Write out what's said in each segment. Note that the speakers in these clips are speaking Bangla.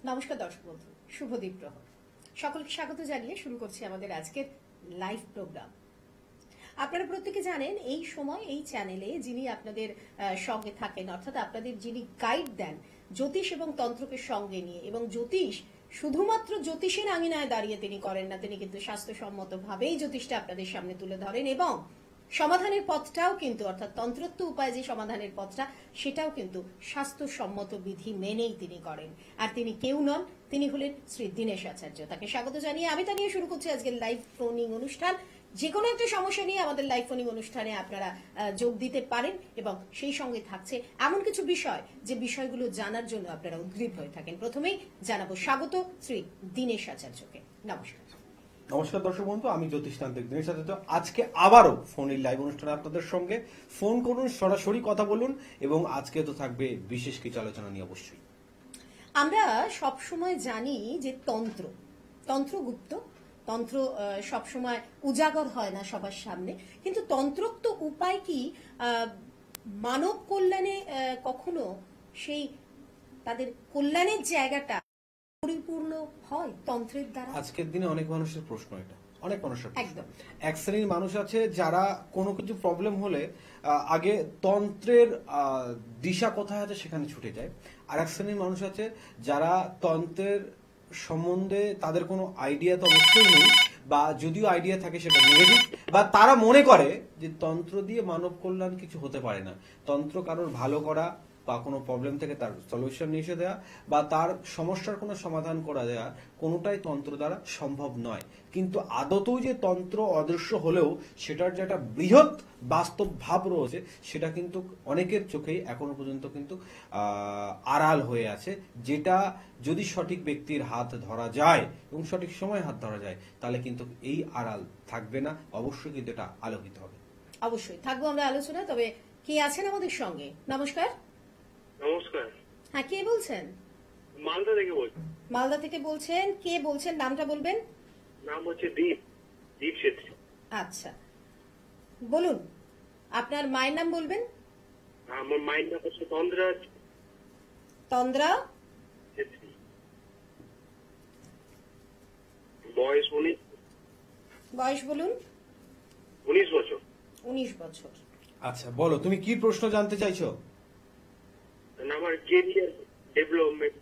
নমস্কার দর্শক বন্ধু, শুভদীপ প্রহর। সকলকে স্বাগত জানিয়ে শুরু করছি আমাদের আজকের লাইভ প্রোগ্রাম। আপনারা প্রত্যেকে জানেন এই সময় এই চ্যানেলে যিনি আপনাদের সঙ্গে থাকেন, অর্থাৎ আপনাদের যিনি গাইড দেন জ্যোতিষ এবং তন্ত্রকে সঙ্গে নিয়ে, এবং জ্যোতিষ শুধুমাত্র জ্যোতিষের আঙিনায় দাঁড়িয়ে তিনি করেন না, তিনি কিন্তু স্বাস্থ্যসম্মত ভাবেই জ্যোতিষটা আপনাদের সামনে তুলে ধরেন এবং সমাধানের পথটাও কিন্তু, অর্থাৎ তন্ত্রোক্ত উপায় যে সমাধানের পথটা, সেটাও কিন্তু স্বাস্থ্যসম্মত বিধি মেনেই তিনি করেন। আর তিনি কেউ নন, তিনি হলেন শ্রী দীনেশ আচার্য। তাকে স্বাগত জানিয়ে আমি তা নিয়ে শুরু করছি আজকের লাইভ ফোনিং অনুষ্ঠান। যে কোনো একটা সমস্যা নিয়ে আমাদের লাইভ ফোনিং অনুষ্ঠানে আপনারা যোগ দিতে পারেন এবং সেই সঙ্গে থাকছে এমন কিছু বিষয় যে বিষয়গুলো জানার জন্য আপনারা উদ্গ্রীব হয়ে থাকেন। প্রথমেই জানাবো স্বাগত শ্রী দীনেশ আচার্যকে। নমস্কার। নমস্কার দর্শক বন্ধু, আমি জ্যোতিষতান্ত্রিক দীনেশ আচার্য। আজকে আবারও ফোনের লাইভ অনুষ্ঠানে আপনাদের সঙ্গে ফোন করুন, সরাসরি কথা বলুন, এবং আজকে তো থাকবে বিশেষ কিছু আলোচনা নিয়ে। অবশ্যই আমরা সব সময় জানি যে তন্ত্রগুপ্ত তন্ত্র সবসময় উজাগর হয় না সবার সামনে, কিন্তু তন্ত্রোক্ত উপায় কি মানব কল্যাণে কখনো সেই তাদের কল্যাণের জায়গাটা পরিপূর্ণ হয় তন্ত্রের দ্বারা? আজকের দিনে অনেক মানুষের প্রশ্ন, এটা অনেক মানুষের প্রশ্ন। একদম। এক শ্রেণীর মানুষ আছে যারা কোনো কিছু প্রবলেম হলে আগে তন্ত্রের দিশা কোথায় আছে সেখানে ছুটে যায়। আর এক শ্রেণীর মানুষ আছে যারা তন্ত্রের সম্বন্ধে তাদের কোনো আইডিয়া তো অবশ্যই নেই, বা যদিও আইডিয়া থাকে সেটা নেগেটিভ, বা তারা মনে করে যে তন্ত্র দিয়ে মানব কল্যাণ কিছু হতে পারে না। তন্ত্র কারোর ভালো করা বা কোনো প্রবলেম থেকে তার সলিউশন নিয়ে এসে দেওয়া বা তার সমস্যার কোনো সমাধান করা দেওয়া, কোনোটাই তন্ত্র দ্বারা সম্ভব নয়। কিন্তু আদতেও যে তন্ত্র অদৃশ্য হলেও সেটার যে একটা বৃহৎ বাস্তব ভাব রয়েছে, সেটা কিন্তু অনেকের চোখেই এখনো পর্যন্ত কিন্তু আড়াল হয়ে আছে, যেটা যদি সঠিক ব্যক্তির হাত ধরা যায় এবং সঠিক সময় হাত ধরা যায়, তাহলে কিন্তু এই আড়াল থাকবে না, অবশ্যই কিন্তু এটা আলোকিত হবে। অবশ্যই থাকবো আমরা আলোচনা। তবে কে আছেন আমাদের সঙ্গে? নমস্কার। নমস্কার। হ্যাঁ, কে বলছেন? মালদা থেকে বলছি। মালদা থেকে বলছেন? কে বলছেন, নামটা বলবেন? নাম হচ্ছে দীপ ছেত্রী। আচ্ছা, বলুন আপনার মায়ের নাম বলবেন। আমার মায়ের নাম হচ্ছে তন্দ্রা ছেত্রী। বয়স 19। বয়স বলুন। 19 বছর। 19 বছর। আচ্ছা, বলো তুমি কি প্রশ্ন জানতে চাইছো? আমার কেরিয়ার ডেভেলপমেন্ট।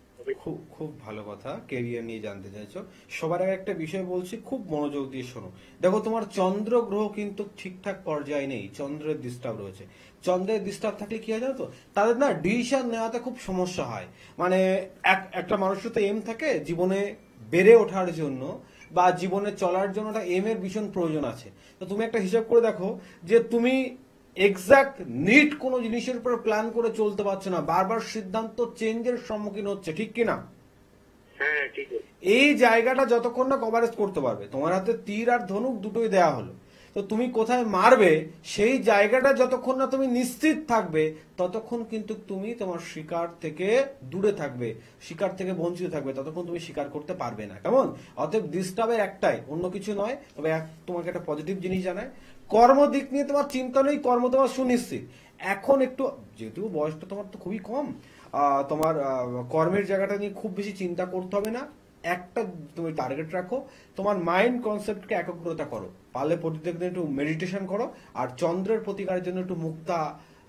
খুব খুব ভালো কথা, কেরিয়ার নিয়ে জানতে চাইছো। সবার আগে একটা বিষয় বলছি, খুব মনোযোগ দিয়ে শোনো। দেখো, তোমার চন্দ্র গ্রহ কিন্তু ঠিকঠাক পর্যায়ে নেই, চন্দ্রের ডিস্টার্ব রয়েছে। চন্দ্রের ডিস্টার্ব থাকলে কি হয় জানো তো, তাদের না ডিসিশন নেওয়াতে খুব সমস্যা হয়। মানে একটা মানুষের তো এম থাকে জীবনে বেড়ে ওঠার জন্য বা জীবনে চলার জন্য, একটা এম এর ভীষণ প্রয়োজন আছে। তো তুমি একটা হিসাব করে দেখো যে তুমি এক্সাক্ট নিট কোনো জিনিসের উপর প্ল্যান করে চলতে পারছো না, বারবার সিদ্ধান্ত চেঞ্জের সম্মুখীন হচ্ছে, ঠিক কিনা? হ্যাঁ, ঠিক আছে। এই জায়গাটা যতক্ষণ না কভারেজ করতে পারবে, তোমার হাতে তীর আর ধনুক দুটোই দেয়া হলো, তো তুমি কোথায় মারবে সেই জায়গাটা যতক্ষণ না তুমি নিশ্চিত থাকবে, ততক্ষণ কিন্তু তুমি তোমার শিকার থেকে দূরে থাকবে, শিকার থেকে বঞ্চিত থাকবে, ততক্ষণ তুমি শিকার করতে পারবে না। কেমন? অতএব ডিস্টার্বের একটাই, অন্য কিছু নয়। তবে তোমাকে একটা পজিটিভ জিনিস জানায়, কর্ম দিক নিয়ে তোমার চিন্তা নেই, কর্ম তোমার সুনিশ্চিত। এখন একটু, যেহেতু বয়সটা তোমার তো খুবই কম, তোমার কর্মের জায়গাটা নিয়ে খুব বেশি চিন্তা করতে হবে না। একটা তুমি টার্গেট রাখো, তোমার মাইন্ড কনসেপ্টকে একাগ্রতা করো, পারলে প্রত্যেক দিন একটু মেডিটেশন করো, আর চন্দ্রের প্রতিকারের জন্য একটু মুক্তা,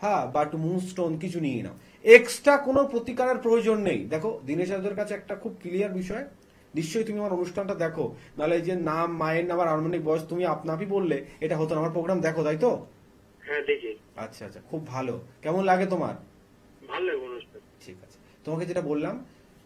হ্যাঁ, বা একটু মুনস্টোন কিছু নিয়ে নাও। এক্সট্রা কোনো প্রতিকারের প্রয়োজন নেই। দেখো, দীনেশ আচার্যের কাছে একটা খুব ক্লিয়ার বিষয়, নিশ্চয়ই তুমি আমার অনুষ্ঠানটা দেখো, নাহলে এই যে নাম, মায়ের নাম আর আনুমানিক বয়স তুমি আপনাপই বললে, এটা হতো না। আমার প্রোগ্রাম দেখো, তাই তো? হ্যাঁ, দেখি। আচ্ছা আচ্ছা, খুব ভালো। কেমন লাগে তোমার? ভালো লাগে অনুষ্ঠান। ঠিক আছে, তোমাকে যেটা বললাম,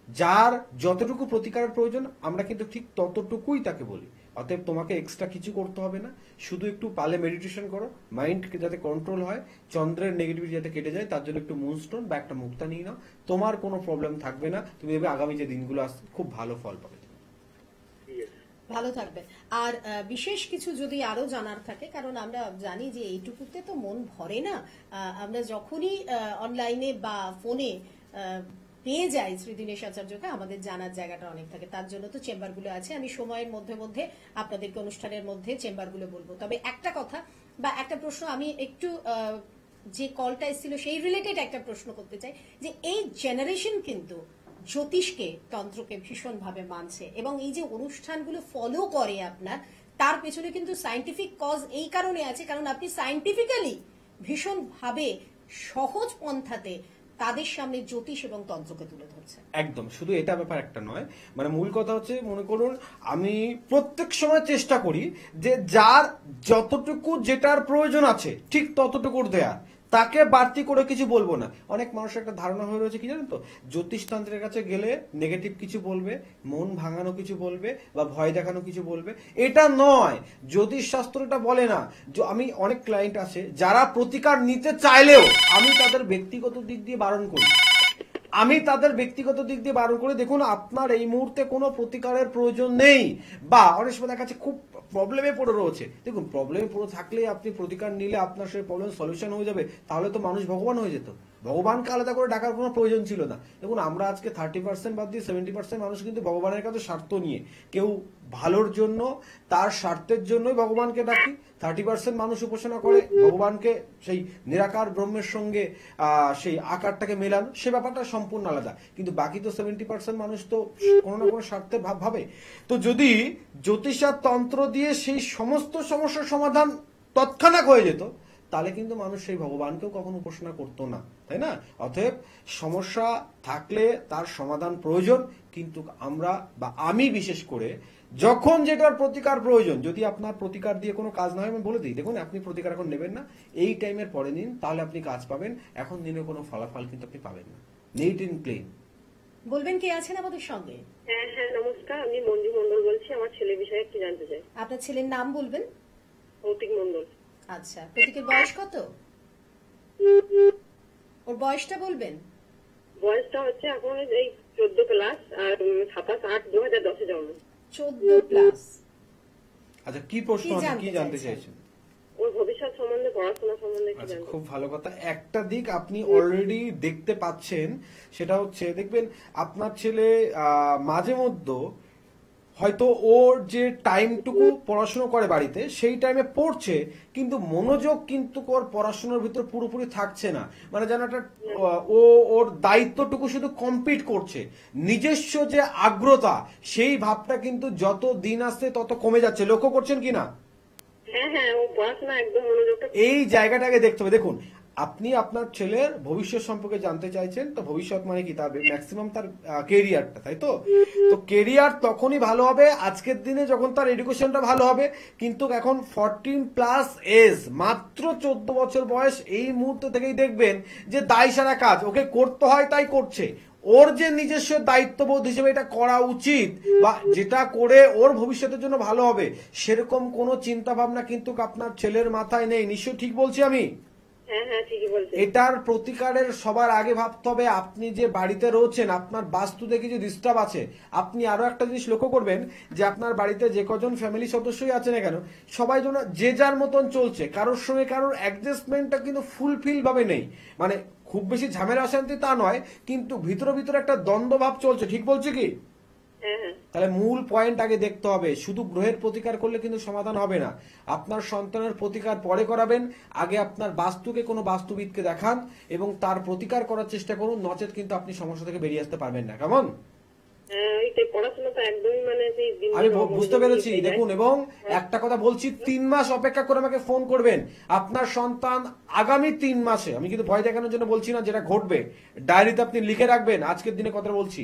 যার যতটুকু প্রতিকারের প্রয়োজন আমরা কিন্তু ঠিক ততটুকুই তাকে বলি। অতএব তোমাকে এক্সট্রা কিছু করতে হবে না, শুধু একটু পালে মেডিটেশন করো, মাইন্ড যাতে কন্ট্রোল হয়, চন্দ্রের নেগেটিভিটি যাতে কেটে যায়, তার জন্য একটু মুনস্টোন বা একটা মুক্তা নিয়ে নাও, তোমার কোনো প্রবলেম থাকবে না। তুমি এবার আগামী যে দিনগুলো আসছে খুব ভালো ফল পাবে। ভালো থাকবেন। আর বিশেষ কিছু যদি আরো জানার থাকে, কারণ আমরা জানি যে এইটুকুতে তো মন ভরে না, আমরা যখনই অনলাইনে বা ফোনে পেয়ে যাই শ্রী দীনেশ আচার্যকে, আমাদের জানার জায়গাটা অনেক থাকে। তার জন্য তো চেম্বারগুলো আছে, আমি সময়ের মধ্যে মধ্যে আপনাদেরকে অনুষ্ঠানের মধ্যে চেম্বারগুলো বলবো। তবে একটা কথা বা একটা প্রশ্ন আমি একটু যে কলটা এসেছিল সেই রিলেটেড একটা প্রশ্ন করতে চাই, যে এই জেনারেশন কিন্তু জ্যোতিষকে তন্ত্রকে ভীষণভাবে মানছে এবং এই যে অনুষ্ঠানগুলো ফলো করে আপনার, তার পেছনে কিন্তু সায়েন্টিফিক কজ এই কারণে আছে, কারণ আপনি সায়েন্টিফিক্যালি ভীষণভাবে সহজ পন্থাতে তাদের সামনে জ্যোতিষ এবং তন্ত্রকে তুলে ধরছে। একদম, শুধু এটা ব্যাপার একটা নয়, মানে মূল কথা হচ্ছে, মনে করুন আমি প্রত্যেক সময় চেষ্টা করি যে যার যতটুকু যেটার প্রয়োজন আছে ঠিক ততটুকুর দেয়া, তাকে বাড়তি করে কিছু বলবো না। অনেক মানুষের একটা ধারণা হয়ে রয়েছে কি জানেন তো, জ্যোতিষতন্ত্রের কাছে গেলে নেগেটিভ কিছু বলবে, মন ভাঙানো কিছু বলবে, বা ভয় দেখানো কিছু বলবে। এটা নয়, জ্যোতিষ শাস্ত্র এটা বলে না। আমি অনেক ক্লায়েন্ট আছে যারা প্রতিকার নিতে চাইলেও আমি তাদের ব্যক্তিগত দিক দিয়ে বারণ করি। দেখুন আপনার এই মুহূর্তে কোনো প্রতিকারের প্রয়োজন নেই, বা অনেক সময় দেখা যাচ্ছে খুব প্রবলেমে পড়ে রয়েছে। দেখুন, প্রবলেমে পড়ে থাকলে আপনি প্রতিকার নিলে আপনার সেই প্রবলেম সলিউশন হয়ে যাবে, তাহলে তো মানুষ ভগবান হয়ে যেত। ভগবানকে আলাদা করে ডাকার কোনো প্রয়োজন ছিল না। দেখুন, আমরা আজকে 30% বাদ দিয়ে 70% মানুষ কিন্তু ভগবানের কাছে স্বার্থ নিয়ে, কেউ ভালোর জন্য, তার স্বার্থের জন্যই ভগবানকে ডাকি। 30% মানুষ উপাসনা করে ভগবানকে সেই নিরাকার ব্রহ্মের সঙ্গে সেই আকারটাকে মেলানো, সে ব্যাপারটা সম্পূর্ণ আলাদা। কিন্তু বাকি তো 70% মানুষ তো কোনো না কোনো স্বার্থের ভাবে। তো যদি জ্যোতিষার তন্ত্র দিয়ে সেই সমস্ত সমস্যার সমাধান তৎক্ষণাৎ হয়ে যেত, তাহলে কিন্তু মানুষ সেই ভগবানকেও কখনো উপাসনা করতো না, তাই না? অতএব সমস্যা থাকলে তার সমাধান প্রয়োজন, কিন্তু আমরা বা আমি বিশেষ করে যখন যেটার প্রতিকার প্রয়োজন, যদি আপনার প্রতিকার দিয়ে কোনো কাজ না হয় আমি বলে দিই, দেখুন আপনি প্রতিকার এখন নেবেন না, এই টাইমের পরে নিন, তাহলে আপনি কাজ পাবেন। এখন দিনে কোনো ফলাফল কিন্তু আপনি পাবেন না। Neat and clean. বলবেন কে আছেন আমাদের সঙ্গে? হ্যাঁ হ্যাঁ, নমস্কার, আমি মঞ্জু মন্ডল বলছি। আমার ছেলে বিষয়ে একটু জানতে চাই। আপনার ছেলের নাম বলবেন? ভৌতিক মন্ডল। আচ্ছা, প্রতীকের বয়স কত? ওর বয়সটা বলবেন? বয়সটা হচ্ছে এখন এই 14 ক্লাস, আর 27/8/2010 জন্ম। 14 প্লাস। আচ্ছা, কি প্রশ্ন আছে, কি জানতে চাইছেন? ওর ভবিষ্যৎ সম্বন্ধে, পড়াশোনা সম্বন্ধে একটু আচ্ছা, জানতে। খুব ভালো কথা। একটা দিক আপনি অলরেডি দেখতে পাচ্ছেন, সেটা হচ্ছে দেখবেন আপনার ছেলে মাঝে মধ্যে হয়তো ওর যে টাইমটুকু পড়াশোনা করে বাড়িতে, সেই টাইমে পড়ছে, কিন্তু মনোযোগ কিন্তু ওর পড়াশোনার ভিতর পুরোপুরি থাকছে না। মানে যেন একটা ওর দায়িত্বটুকু শুধু কমপ্লিট করছে, নিজস্ব যে আগ্রতা সেই ভাবটা কিন্তু যত দিন আসছে তত কমে যাচ্ছে। লক্ষ্য করছেন কিনা? হ্যাঁ হ্যাঁ, ও পড়াশোনা একদম মনোযোগটা। এই জায়গাটাকে দেখতে হবে। দেখুন, আপনি আপনার ছেলের ভবিষ্যৎ সম্পর্কে জানতে চাইছেন, তো ভবিষ্যৎ মানে কি, তার ম্যাক্সিমাম তার কেরিয়ারটা, তাই তো? তো কেরিয়ার তখনই ভালো হবে আজকের দিনে যখন তার এডুকেশনটা ভালো হবে। কিন্তু এখন 14+ এজ, মাত্র 14 বছর বয়স, এই মুহূর্ত থেকেই দেখবেন যে দায় সারা কাজ ওকে করতে হয়, তাই করছে। ওর যে নিজস্ব দায়িত্ববোধ হিসেবে এটা করা উচিত, বা যেটা করে ওর ভবিষ্যতের জন্য ভালো হবে, সেরকম কোনো চিন্তা ভাবনা কিন্তু আপনার ছেলের মাথায় নেই। নিশ্চয় ঠিক বলছি আমি? হ্যাঁ হ্যাঁ, ঠিকই বলছেন। এটার প্রতিকারের সবার আগে ভাবতে হবে আপনি যে বাড়িতে রয়েছেন, আপনার বাস্তু দেখে যে ডিস্টার্ব আছে। আপনি আরো একটা জিনিস লক্ষ্য করবেন যে আপনার বাড়িতে যে কজন ফ্যামিলি সদস্যই আছে না কেন, সবাই যেন যে যার মতন চলছে, কারোর সঙ্গে কারোর অ্যাডজাস্টমেন্টটা কিন্তু ফুলফিল ভাবে নেই। মানে খুব বেশি ঝামেলা অশান্তি তা নয়, কিন্তু ভিতরে ভিতরে একটা দ্বন্দ্বভাব চলছে। ঠিক বলছে কি? তাহলে মূল পয়েন্ট আগে দেখতে হবে। শুধু গ্রহের প্রতিকার করলে কিন্তু সমাধান হবে না। আপনার সন্তানের প্রতিকার পরে করাবেন, আগে আপনার বাস্তুকে কোনো বাস্তুবিদকে দেখান এবং তার প্রতিকার করার চেষ্টা করুন, নচেত কিন্তু আপনি সমস্যা থেকে বেরিয়ে আসতে পারবেন না। কেমন? আমি বুঝতে পেরেছি। দেখুন, এবং একটা কথা বলছি, 3 মাস অপেক্ষা করে আমাকে ফোন করবেন। আপনার সন্তান আগামী 3 মাসে, আমি কিন্তু ভয় দেখানোর জন্য বলছি না, যেটা ঘটবে ডায়েরিতে আপনি লিখে রাখবেন, আজকের দিনে কথা বলছি,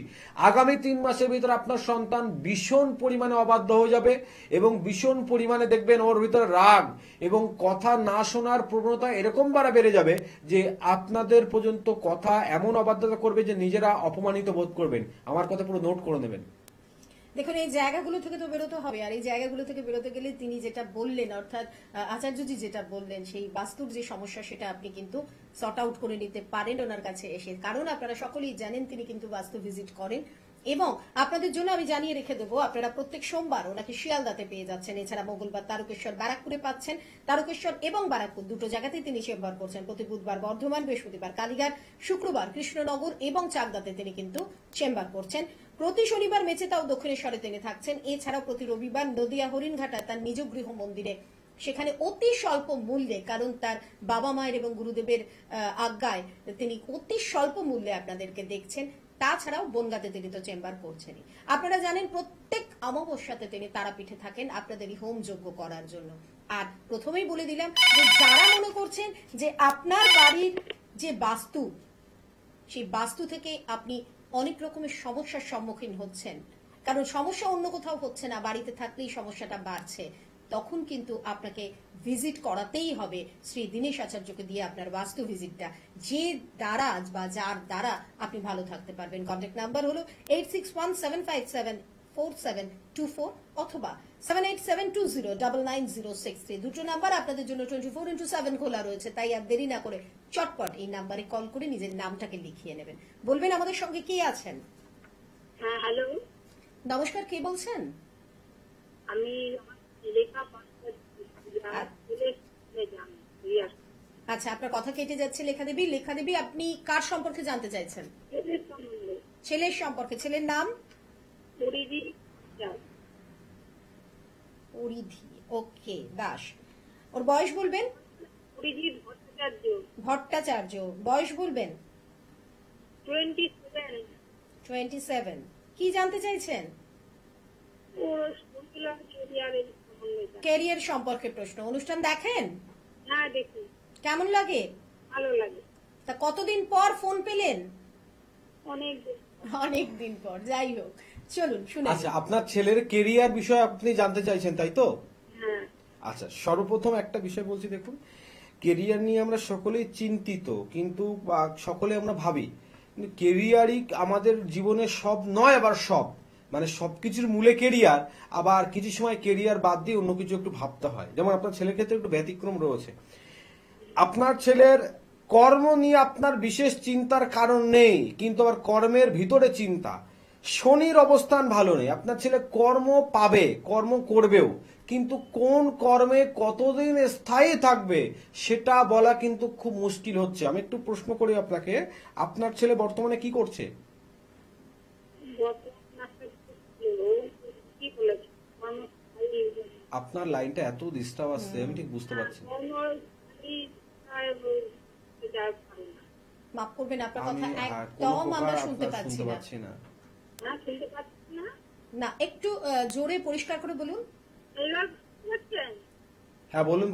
আগামী 3 মাসের ভিতরে আপনার সন্তান ভীষণ পরিমাণে অবাধ্য হয়ে যাবে এবং ভীষণ পরিমাণে দেখবেন ওর ভিতরে রাগ এবং কথা না শোনার প্রবণতা এরকম বাড়া বেড়ে যাবে যে আপনাদের পর্যন্ত কথা এমন অবাধ্যতা করবে যে নিজেরা অপমানিত বোধ করবেন। আমার কথা পুরো নোট করে নেবেন। দেখুন, এই জায়গাগুলো থেকে তো বেরোতে হবে, আর এই জায়গাগুলো থেকে বেরোতে গেলে তিনি যেটা বললেন, অর্থাৎ আচার্যজি যেটা বললেন, সেই বাস্তুর যে সমস্যা সেটা আপনি কিন্তু সর্ট আউট করে নিতে পারেন ওনার কাছে এসে। কারণ আপনারা সকলেই জানেন তিনি কিন্তু বাস্তু ভিজিট করেন। এবং আপনাদের জন্য আমি জানিয়ে রেখে দেবো, আপনারা প্রত্যেক সোমবার ওনাকে শিয়ালদাতে পেয়ে যাচ্ছেন। এছাড়া মঙ্গলবার তারকেশ্বর ব্যারাকপুরে পাচ্ছেন। তারকেশ্বর এবং ব্যারাকপুর দুটো জায়গাতেই তিনি চেম্বার করছেন। প্রতি বুধবার বর্ধমান, বৃহস্পতিবার কালীঘাট, শুক্রবার কৃষ্ণনগর এবং চাকদাতে তিনি কিন্তু চেম্বার করছেন। প্রতি শনিবার মেচেতা ও দক্ষিণেশ্বরে তিনি থাকছেন। এছাড়াও প্রতি রবিবার নদিয়া হরিণঘাটা তার নিজ গৃহ মন্দিরে, সেখানে অতি স্বল্প মূল্যে, কারণ তার বাবা মায়ের এবং গুরুদেবের আজ্ঞায় তিনি অতি স্বল্প মূল্যে আপনাদেরকে দেখছেন। তাছাড়াও বনগাঁতে তিনি তো চেম্বার করছেনই। আপনারা জানেন প্রত্যেক অমাবস্যাতে তিনি তারাপীঠে থাকেন আপনাদেরই হোম যজ্ঞ করার জন্য। আর প্রথমেই বলে দিলাম যে যারা মনে করছেন যে আপনার বাড়ির যে বাস্তু, সেই বাস্তু থেকে আপনি অনেক রকমের সমস্যার সম্মুখীন হচ্ছেন, কারণ সমস্যা অন্য কোথাও হচ্ছে না, বাড়িতে থাকলেই সমস্যাটা বাড়ছে, তখন কিন্তু আপনাকে ভিজিট করাতেই হবে শ্রী দীনেশ আচার্যকে দিয়ে আপনার বাস্তু ভিজিটটা, যে দ্বারা বা যার দ্বারা আপনি ভালো থাকতে পারবেন। কন্ট্যাক্ট নাম্বার হলো 8617574724 অথবা 7872099063। দুটো নাম্বার আপনাদের জন্য 24x7 খোলা রয়েছে, তাই আর দেরি না করে চটপট এই নাম্বারে কল করে নিজের নামটাকে লিখিয়ে নেবেন। বলবেন আমাদের সঙ্গে কে আছেন? হ্যাঁ, হ্যালো, নমস্কার, কে বলছেন? আমি লেখা আচ্ছা, আপনার কথা কেটে যাচ্ছে। লেখা দেবী, আপনি কার সম্পর্কে জানতে চাইছেন? ছেলের সম্পর্কে। ছেলের নাম? পরিধি ওকে, দাস। ওর বয়স বলবেন? ভট্টাচার্য। বয়স বলবেন? 27। কি জানতে চাইছেন? ক্যারিয়ার সম্পর্কে প্রশ্ন। অনুষ্ঠান দেখেন? হ্যাঁ, দেখি। কেমন লাগে? ভালো লাগে। তা কতদিন পর ফোন পেলেন? অনেক দিন পর। যাই হোক, চলুন শুনে। আচ্ছা, আপনার ছেলের কেরিয়ার বিষয়ে আপনি জানতে চাইছেন, তাই তো? হ্যাঁ। আচ্ছা, সর্বপ্রথম একটা বিষয় বলছি, দেখুন, কেরিয়ার নিয়ে আমরা সকলেই চিন্তিত, কিন্তু সকলে আমরা ভাবি কিন্তু কেরিয়ারই আমাদের জীবনে সব নয়, আবার সব, মানে সবকিছুর মূলে কেরিয়ার, আবার কিছু সময় কেরিয়ার বাদ দিয়ে অন্য কিছু একটু ভাবতে হয়। যেমন আপনার ছেলের ক্ষেত্রে একটু ব্যতিক্রম রয়েছে। আপনার ছেলের কর্ম নিয়ে আপনার বিশেষ চিন্তার কারণ নেই, কিন্তু আবার কর্মের ভিতরে চিন্তা। শনির অবস্থান ভালো নেই, আপনার ছেলে কর্ম পাবে, কর্ম করবেও, কিন্তু কোন কর্মে কতদিন স্থায়ী থাকবে সেটা বলা কিন্তু খুব মুশকিল হচ্ছে। আমি একটু প্রশ্ন করি আপনাকে, আপনার ছেলে বর্তমানে কি করছে? আপনার লাইনটা এত ডিস্টার্ব আসছে, আমি ঠিক বুঝতে পারছি না। মাফ করবেন, আপনার কথা একদম আমরা শুনতে পাচ্ছি না। না, একটু জোরে পরিষ্কার করে বলুন। হ্যাঁ, বলুন।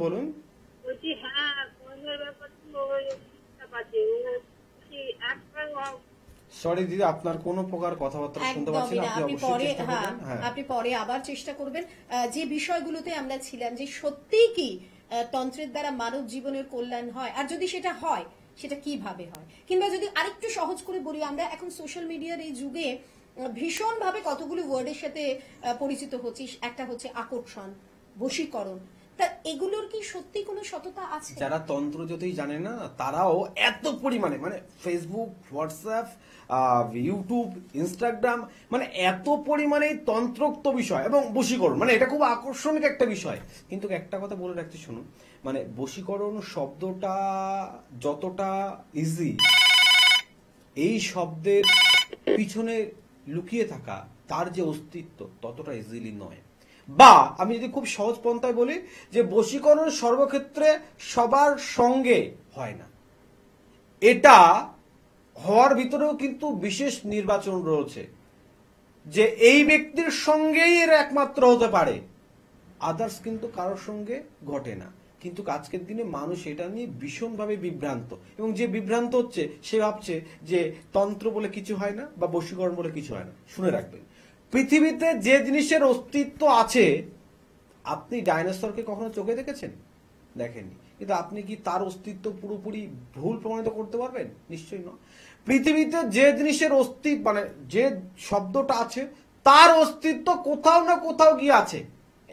সরি দিদি, আপনার কোনো প্রকার কথাবার্তা শুনতে পাচ্ছি না। আপনি পরে আবার চেষ্টা করবেন। যে বিষয়গুলোতে আমরা ছিলাম, যে সত্যিই কি তন্ত্রের দ্বারা মানব জীবনের কল্যাণ হয়, আর যদি সেটা হয় সেটা কিভাবে হয়, কিংবা যদি আরেকটু সহজ করে বলি, আমরা এখন সোশ্যাল মিডিয়ার এই যুগে ভীষণ ভাবে কতগুলো ওয়ার্ডের সাথে পরিচিত হচ্ছি। একটা হচ্ছে আকর্ষণ, বশীকরণ। তা এগুলোর কি সত্যি কোনো সততা আছে? যারা তন্ত্র জ্যোতিষ জানে না, তারাও এত পরিমাণে, মানে ফেসবুক, হোয়াটসঅ্যাপ, ইউটিউব, ইনস্টাগ্রাম, মানে এত পরিমাণে তন্ত্রোক্ত বিষয় এবং বশীকরণ, মানে এটা খুব আকর্ষণীয় একটা বিষয়। কিন্তু একটা কথা বলে রাখতে শুনুন, মানে বশীকরণ শব্দটা যতটা ইজি, এই শব্দের পিছনে লুকিয়ে থাকা তার যে অস্তিত্ব ততটা ইজিলি নয়। বা আমি যদি খুব সহজ পন্থায় বলি, যে বশীকরণ সর্বক্ষেত্রে সবার সঙ্গে হয় না, এটা হওয়ার ভিতরেও কিন্তু বিশেষ নির্বাচন রয়েছে, যে এই ব্যক্তির সঙ্গেই এর একমাত্র হতে পারে, আদার্স কিন্তু কারোর সঙ্গে ঘটে না। কিন্তু আজকের দিনে মানুষ এটা নিয়ে ভীষণভাবে বিভ্রান্ত, এবং যে বিভ্রান্ত হচ্ছে সে ভাবছে যে তন্ত্র বলে কিছু হয় না বা বশীকরণ বলে কিছু হয় না। শুনে রাখবেন, পৃথিবীতে যে জিনিসের অস্তিত্ব আছে, আপনি ডাইনোসরকে কখনো চোখে দেখেছেন? দেখেননি, কিন্তু আপনি কি তার অস্তিত্ব পুরোপুরি ভুল প্রমাণিত করতে পারবেন? নিশ্চয়ই নয়। পৃথিবীতে যে জিনিসের অস্তিত্ব, মানে যে শব্দটা আছে, তার অস্তিত্ব কোথাও না কোথাও গিয়ে আছে।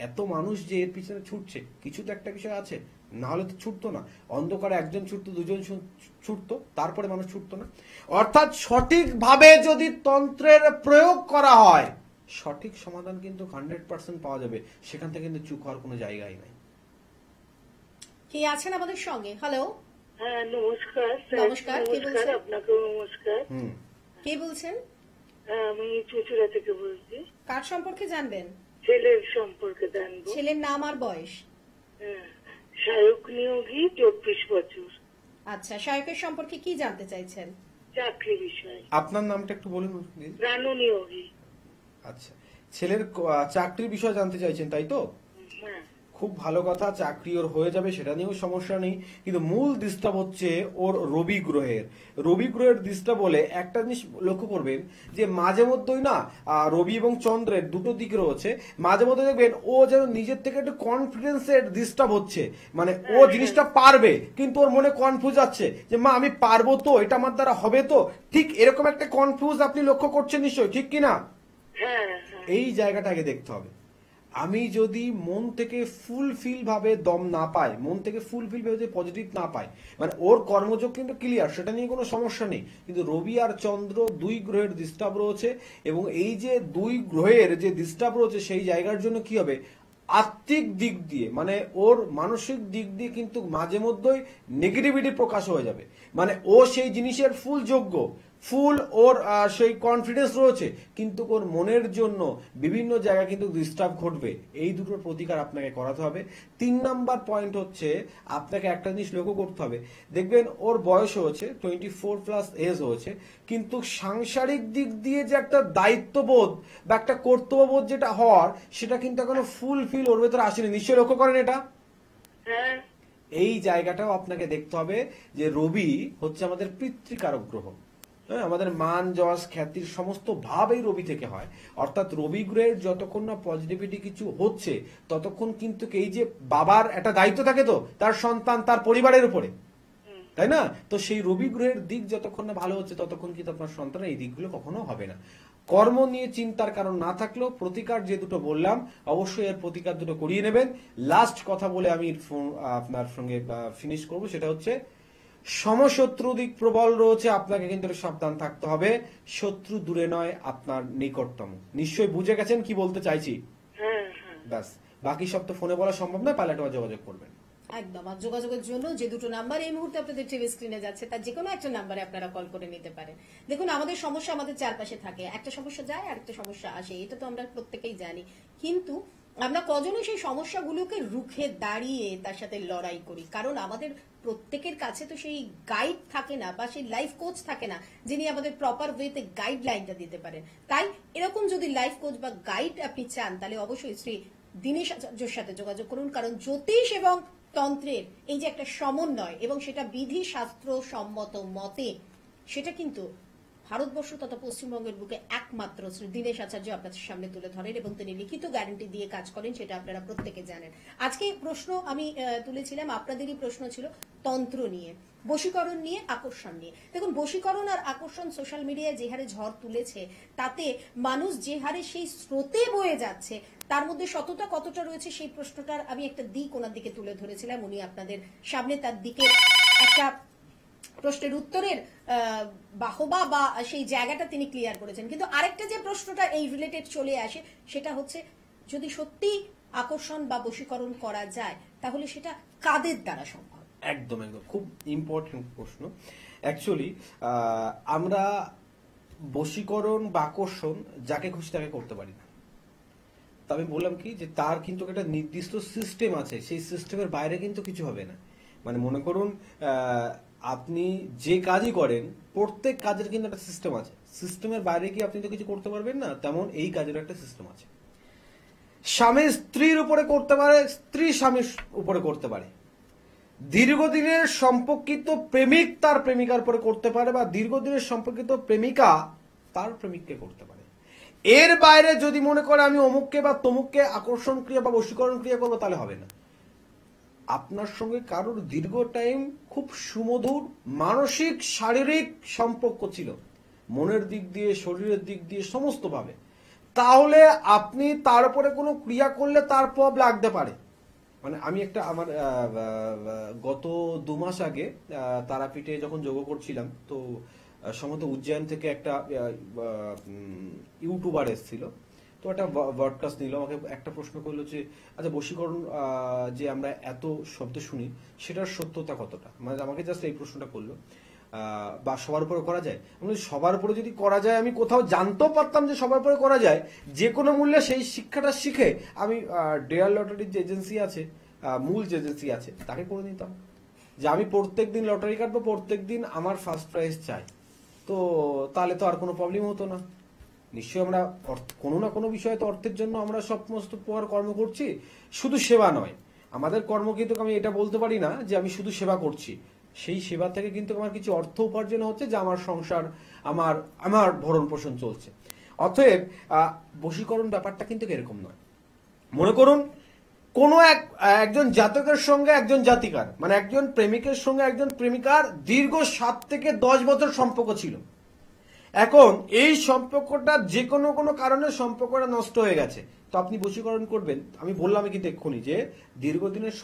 এত মানুষ যে এর পিছনে ছুটছে, কিছু তো একটা বিষয় আছে, না হলে তো ছুটতো না। অন্ধকারে একজন ছুটতো, দুজন ছুটতো, তারপরে মানুষ ছুটতো না। অর্থাৎ সঠিকভাবে যদি তন্ত্রের প্রয়োগ করা হয়, সঠিক সমাধান কিন্তু 100% পাওয়া যাবে, সেখান থেকে কিন্তু চুপ হওয়ার কোনো জায়গাই নাই। কে আছেন আমাদের সঙ্গে? হ্যালো। হ্যাঁ, নমস্কার। নমস্কার, কে বলছেন? আপনাকেও নমস্কার। কে বলছেন? আমি চুচুড়া থেকে বলছি। কার সম্পর্কে জানবেন? ছেলের সম্পর্কে জানবো। ছেলের নাম আর বয়স? শায়ক নিয়োগী, 24 বছর। আচ্ছা, শায়কের সম্পর্কে কি জানতে চাইছেন? চাকরি বিষয়। আপনার নামটা একটু বলুন দিদি। রানু নিয়োগী। আচ্ছা, ছেলের চাকরির বিষয় জানতে চাইছেন তাই তো? হ্যাঁ। খুব ভালো কথা, চাকরি ওর হয়ে যাবে, সেটা নিয়েও সমস্যা নেই। কিন্তু মূল ডিস্টার্ব হচ্ছে ওর রবি গ্রহের। রবি গ্রহের ডিস্টার্ব বলে একটা জিনিস লক্ষ্য করবেন যে মাঝে মধ্যেই না রবি এবং চন্দ্রের দুটো দিক রয়েছে, মাঝে মধ্যে দেখবেন ও যেন নিজের থেকে একটু কনফিডেন্সের ডিস্টার্ব হচ্ছে, মানে ও জিনিসটা পারবে কিন্তু ওর মনে কনফিউজ আছে যে মা আমি পারবো তো, এটা আমার দ্বারা হবে তো, ঠিক এরকম একটা কনফিউজ আপনি লক্ষ্য করছেন নিশ্চয়ই, ঠিক কিনা? হ্যাঁ। এই জায়গাটাকে দেখতে হবে। আমি যদি মন থেকে ফুলফিল ভাবে দম না পাই, মন থেকে ফুলফিল ভাবে পজিটিভ না পাই, মানে ওর কর্মযোগ কিন্তু ক্লিয়ার, সেটা নিয়ে কোনো সমস্যা নেই, কিন্তু রবি আর চন্দ্র দুই গ্রহের ডিস্টার্ব রয়েছে, এবং এই যে দুই গ্রহের যে ডিস্টার্ব রয়েছে সেই জায়গার জন্য কি হবে, আত্মিক দিক দিয়ে মানে ওর মানসিক দিক দিয়ে কিন্তু মাঝে মধ্যেই নেগেটিভিটি প্রকাশ হয়ে যাবে। মানে ও সেই জিনিসের ফুল যোগ্য, ফুল ওর সেই কনফিডেন্স রয়েছে, কিন্তু ওর মনের জন্য বিভিন্ন জায়গায় কিন্তু ডিস্টার্ব ঘটবে। এই দুটোর প্রতিকার আপনাকে করাতে হবে। 3 নাম্বার পয়েন্ট হচ্ছে আপনাকে একটা জিনিস লক্ষ্য করতে হবে, দেখবেন ওর বয়স হয়েছে 24+ এজ হয়েছে, কিন্তু সাংসারিক দিক দিয়ে যে একটা দায়িত্ববোধ বা একটা কর্তব্যবোধ যেটা হওয়ার, সেটা কিন্তু এখনো ফুলফিল ওর ভেতরে আসেনি। নিশ্চয়ই লক্ষ্য করেন এটা? হ্যাঁ। এই জায়গাটাও আপনাকে দেখতে হবে যে রবি হচ্ছে আমাদের পিতৃকারক গ্রহ। হ্যাঁ, আমাদের মান যশ খ্যাতির সমস্ত ভাব এই রবি থেকে হয়। অর্থাৎ রবি গ্রহের যতক্ষণ না পজিটিভিটি কিছু হচ্ছে ততক্ষণ কিন্তু এই যে বাবার একটা দায়িত্ব থাকে তো তার সন্তান তার পরিবারের উপরে, তাই না? তো সেই রবি গ্রহের দিক যতক্ষণ না ভালো হচ্ছে ততক্ষণ কিন্তু আপনার সন্তানের এই দিকগুলো কখনো হবে না। কর্ম নিয়ে চিন্তার কারণ না থাকলেও প্রতিকার যে দুটো বললাম অবশ্যই এর প্রতিকার দুটো করিয়ে নেবেন। লাস্ট কথা বলে আমি আপনার সঙ্গে ফিনিশ করব, সেটা হচ্ছে সমশত্রু দিক প্রবল রয়েছে, আপনাকে কিন্তু সাবধান থাকতে হবে। শত্রু দূরে নয়, আপনার নিকটতম। নিশ্চয়ই বুঝে গেছেন কি বলতে চাইছি? হ্যাঁ। ব্যাস, বাকি সব তো ফোনে বলা সম্ভব নয়, পাইলট যোগাযোগ করবেন। একদম। আর যোগাযোগের জন্য যে দুটো নাম্বার এই মুহূর্তে আপনাদের টিভি স্ক্রিনে যাচ্ছে তার যে কোনো একটা নাম্বারে আপনারা কল করে নিতে পারেন। দেখুন, আমাদের সমস্যা আমাদের চারপাশে থাকে, একটা সমস্যা যায় আর একটা সমস্যা আসে, এটা তো আমরা প্রত্যেকেই জানি, কিন্তু আমরা কজনই সেই সমস্যাগুলোকে রুখে দাঁড়িয়ে তার সাথে লড়াই করি? কারণ আমাদের প্রত্যেকের কাছে তো সেই গাইড থাকে না বা সেই লাইফ কোচ থাকে না যিনি আমাদের প্রপার ওয়েতে গাইডলাইনটা দিতে পারেন। তাই এরকম যদি লাইফ কোচ বা গাইড আপনি চান তাহলে অবশ্যই শ্রী দীনেশ আচার্যের সাথে যোগাযোগ করুন, কারণ জ্যোতিষ এবং তন্ত্রের এই যে একটা সমন্বয় এবং সেটা বিধি শাস্ত্র সম্মত মতে, সেটা কিন্তু ভারতবর্ষ তথা পশ্চিমবঙ্গের বুকে একমাত্র শ্রী দীনেশ আচার্য আপনাদের সামনে তুলে ধরেন এবং তিনি লিখিত গ্যারান্টি দিয়ে কাজ করেন, সেটা আপনারা প্রত্যেকে জানেন। আজকে প্রশ্ন আমি তুলেছিলাম, আপনাদেরই প্রশ্ন ছিল তন্ত্র নিয়ে, বশীকরণ নিয়ে, আকর্ষণ নিয়ে। দেখুন, বশীকরণ আর আকর্ষণ সোশ্যাল মিডিয়ায় যে হারে ঝড় তুলেছে, তাতে মানুষ যে হারে সেই স্রোতে বয়ে যাচ্ছে, তার মধ্যে সততা কতটা রয়েছে সেই প্রশ্নটার আমি একটা দিক ওনার দিকে তুলে ধরেছিলাম। উনি আপনাদের সামনে তার দিকে একটা প্রশ্নের উত্তরের বাহবা বা সেই জায়গাটা তিনি ক্লিয়ার করেছেন। কিন্তু আরেকটা যে প্রশ্নটা এই রিলেটেড চলে আসে সেটা হচ্ছে, যদি সত্যি আকর্ষণ বা বশীকরণ করা যায় তাহলে সেটা কাদের দ্বারা সম্ভব? একদম একদম, খুব ইম্পর্টেন্ট প্রশ্ন। অ্যাকচুয়ালি আমরা বশীকরণ বা আকর্ষণ যাকে খুশি তাকে করতে পারি না। তা আমি বললাম কি যে তার কিন্তু একটা নির্দিষ্ট সিস্টেম আছে, সেই সিস্টেমের বাইরে কিন্তু কিছু হবে না। মানে মনে করুন আপনি যে কাজই করেন প্রত্যেক কাজের কিন্তু একটা সিস্টেম আছে, সিস্টেমের বাইরে কি আপনি তো কিছু করতে পারবেন না, তেমন এই কাজের একটা সিস্টেম আছে। স্বামী স্ত্রীর উপরে করতে পারে, স্ত্রী স্বামীর উপরে করতে পারে, দীর্ঘদিনের সম্পর্কিত প্রেমিক তার প্রেমিকার উপরে করতে পারে, বা দীর্ঘদিনের সম্পর্কিত প্রেমিকা তার প্রেমিককে করতে পারে। এর বাইরে যদি মনে করে আমি অমুককে বা তমুককে আকর্ষণ ক্রিয়া বা বশীকরণ ক্রিয়া করবো তাহলে হবে না। আপনার সঙ্গে কারোর দীর্ঘ টাইম খুব সুমধুর মানসিক শারীরিক সম্পর্ক ছিল, মনের দিক দিয়ে শরীরের দিক দিয়ে সমস্ত ভাবে, তাহলে আপনি তার উপরে কোনো ক্রিয়া করলে তার প্রভাব লাগতে পারে। মানে আমি একটা আমার গত 2 মাস আগে তারাপীঠে যখন যোগ করছিলাম, তো সম্ভবত উজ্জয়ন থেকে একটা ইউটিউবার এসেছিল, তো একটা ব্রডকাস্ট নিল, আমাকে একটা প্রশ্ন করলো যে আচ্ছা বশীকরণ যে আমরা এত শব্দ শুনি সেটার সত্যতা কতটা, মানে আমাকে জাস্ট এই প্রশ্নটা করলো, বা সবার উপরে করা যায়। আমি সবার উপরে যদি করা যায়, আমি কোথাও জানতেও পারতাম যে সবার উপরে করা যায়, যে কোনো মূল্যে সেই শিক্ষাটা শিখে আমি ডেয়ার লটারির যে এজেন্সি আছে, মূল যে এজেন্সি আছে তাকে করে নিতাম যে আমি প্রত্যেকদিন লটারি কাটবো, প্রত্যেকদিন আমার ফার্স্ট প্রাইজ চাই। তো তো তাহলে তো আর কোনো প্রবলেম হতো না। নিশ্চয়ই আমরা কোনো না কোনো বিষয়ে তো অর্থের জন্য আমরা সমস্ত প্রকার কর্ম করছি, শুধু সেবা নয়। আমাদের কর্ম কিন্তু আমি এটা বলতে পারি না যে আমি শুধু সেবা করছি, সেই সেবা থেকে কিন্তু আমার কিছু অর্থ উপার্জন হচ্ছে, যে আমার সংসার, আমার ভরণ পোষণ চলছে। অতএব বশীকরণ ব্যাপারটা কিন্তু এরকম নয়। মনে করুন কোনো একজন জাতকের সঙ্গে একজন জাতিকার, মানে একজন প্রেমিকের সঙ্গে একজন প্রেমিকার দীর্ঘ 7 থেকে 10 বছর সম্পর্ক ছিল। এখন এই সম্পর্কটা যে কোনো কারণে সম্পর্কটা নষ্ট হয়ে গেছে, তো আপনি বশীকরণ করবেন। আমি বললাম কিন্তু এক্ষুনি যে দীর্ঘদিনের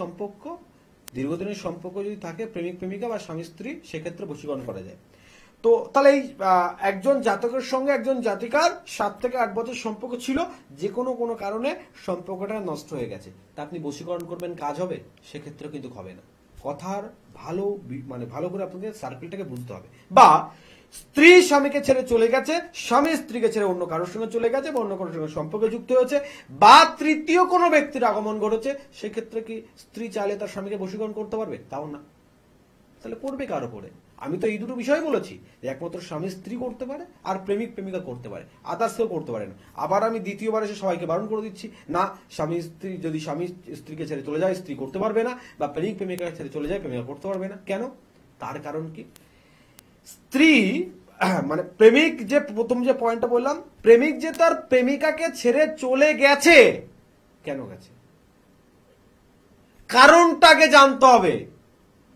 সম্পর্ক যদি থাকে প্রেমিক প্রেমিকা বা স্বামী স্ত্রী, সেক্ষেত্রে বশীকরণ করা যায়। তো তাহলে এই একজন জাতকের সঙ্গে একজন জাতিকার 7 থেকে 8 বছর সম্পর্ক ছিল, যে কোনো কারণে সম্পর্কটা নষ্ট হয়ে গেছে, তা আপনি বশীকরণ করবেন, কাজ হবে? সেক্ষেত্রে কিন্তু হবে না। কথার ভালো করে আপনাদের সার্কেলটাকে বুঝতে হবে। বা স্ত্রী স্বামীকে ছেড়ে চলে গেছে, স্বামী স্ত্রীকে ছেড়ে অন্য কারোর সঙ্গে চলে গেছে বা অন্য কারোর সঙ্গে সম্পর্কে যুক্ত হয়েছে, বা তৃতীয় কোনো ব্যক্তির আগমন ঘটেছে, সেক্ষেত্রে কি স্ত্রী চাইলে তার স্বামীকে বশীকরণ করতে পারবে? তাও না। তাহলে পড়বে কার উপরে? আমি তো এই দুটো বিষয় বলেছি, একমাত্র স্বামী স্ত্রী করতে পারে আর প্রেমিক প্রেমিকা করতে পারে, আদার্স কেউ করতে পারে না। আবার আমি দ্বিতীয়বার এসে সবাইকে বারণ করে দিচ্ছি, না, যদি স্বামী স্ত্রীকে ছেড়ে চলে যায় স্ত্রী করতে পারবে না, বা প্রেমিক প্রেমিকা ছেড়ে চলে যায় প্রেমিকা করতে পারবে না। কেন? তার কারণ কি? স্ত্রী মানে প্রেমিক, যে প্রথম যে পয়েন্টটা বললাম, প্রেমিক যে তার প্রেমিকাকে ছেড়ে চলে গেছে, কেন গেছে কারণটাকে জানতে হবে।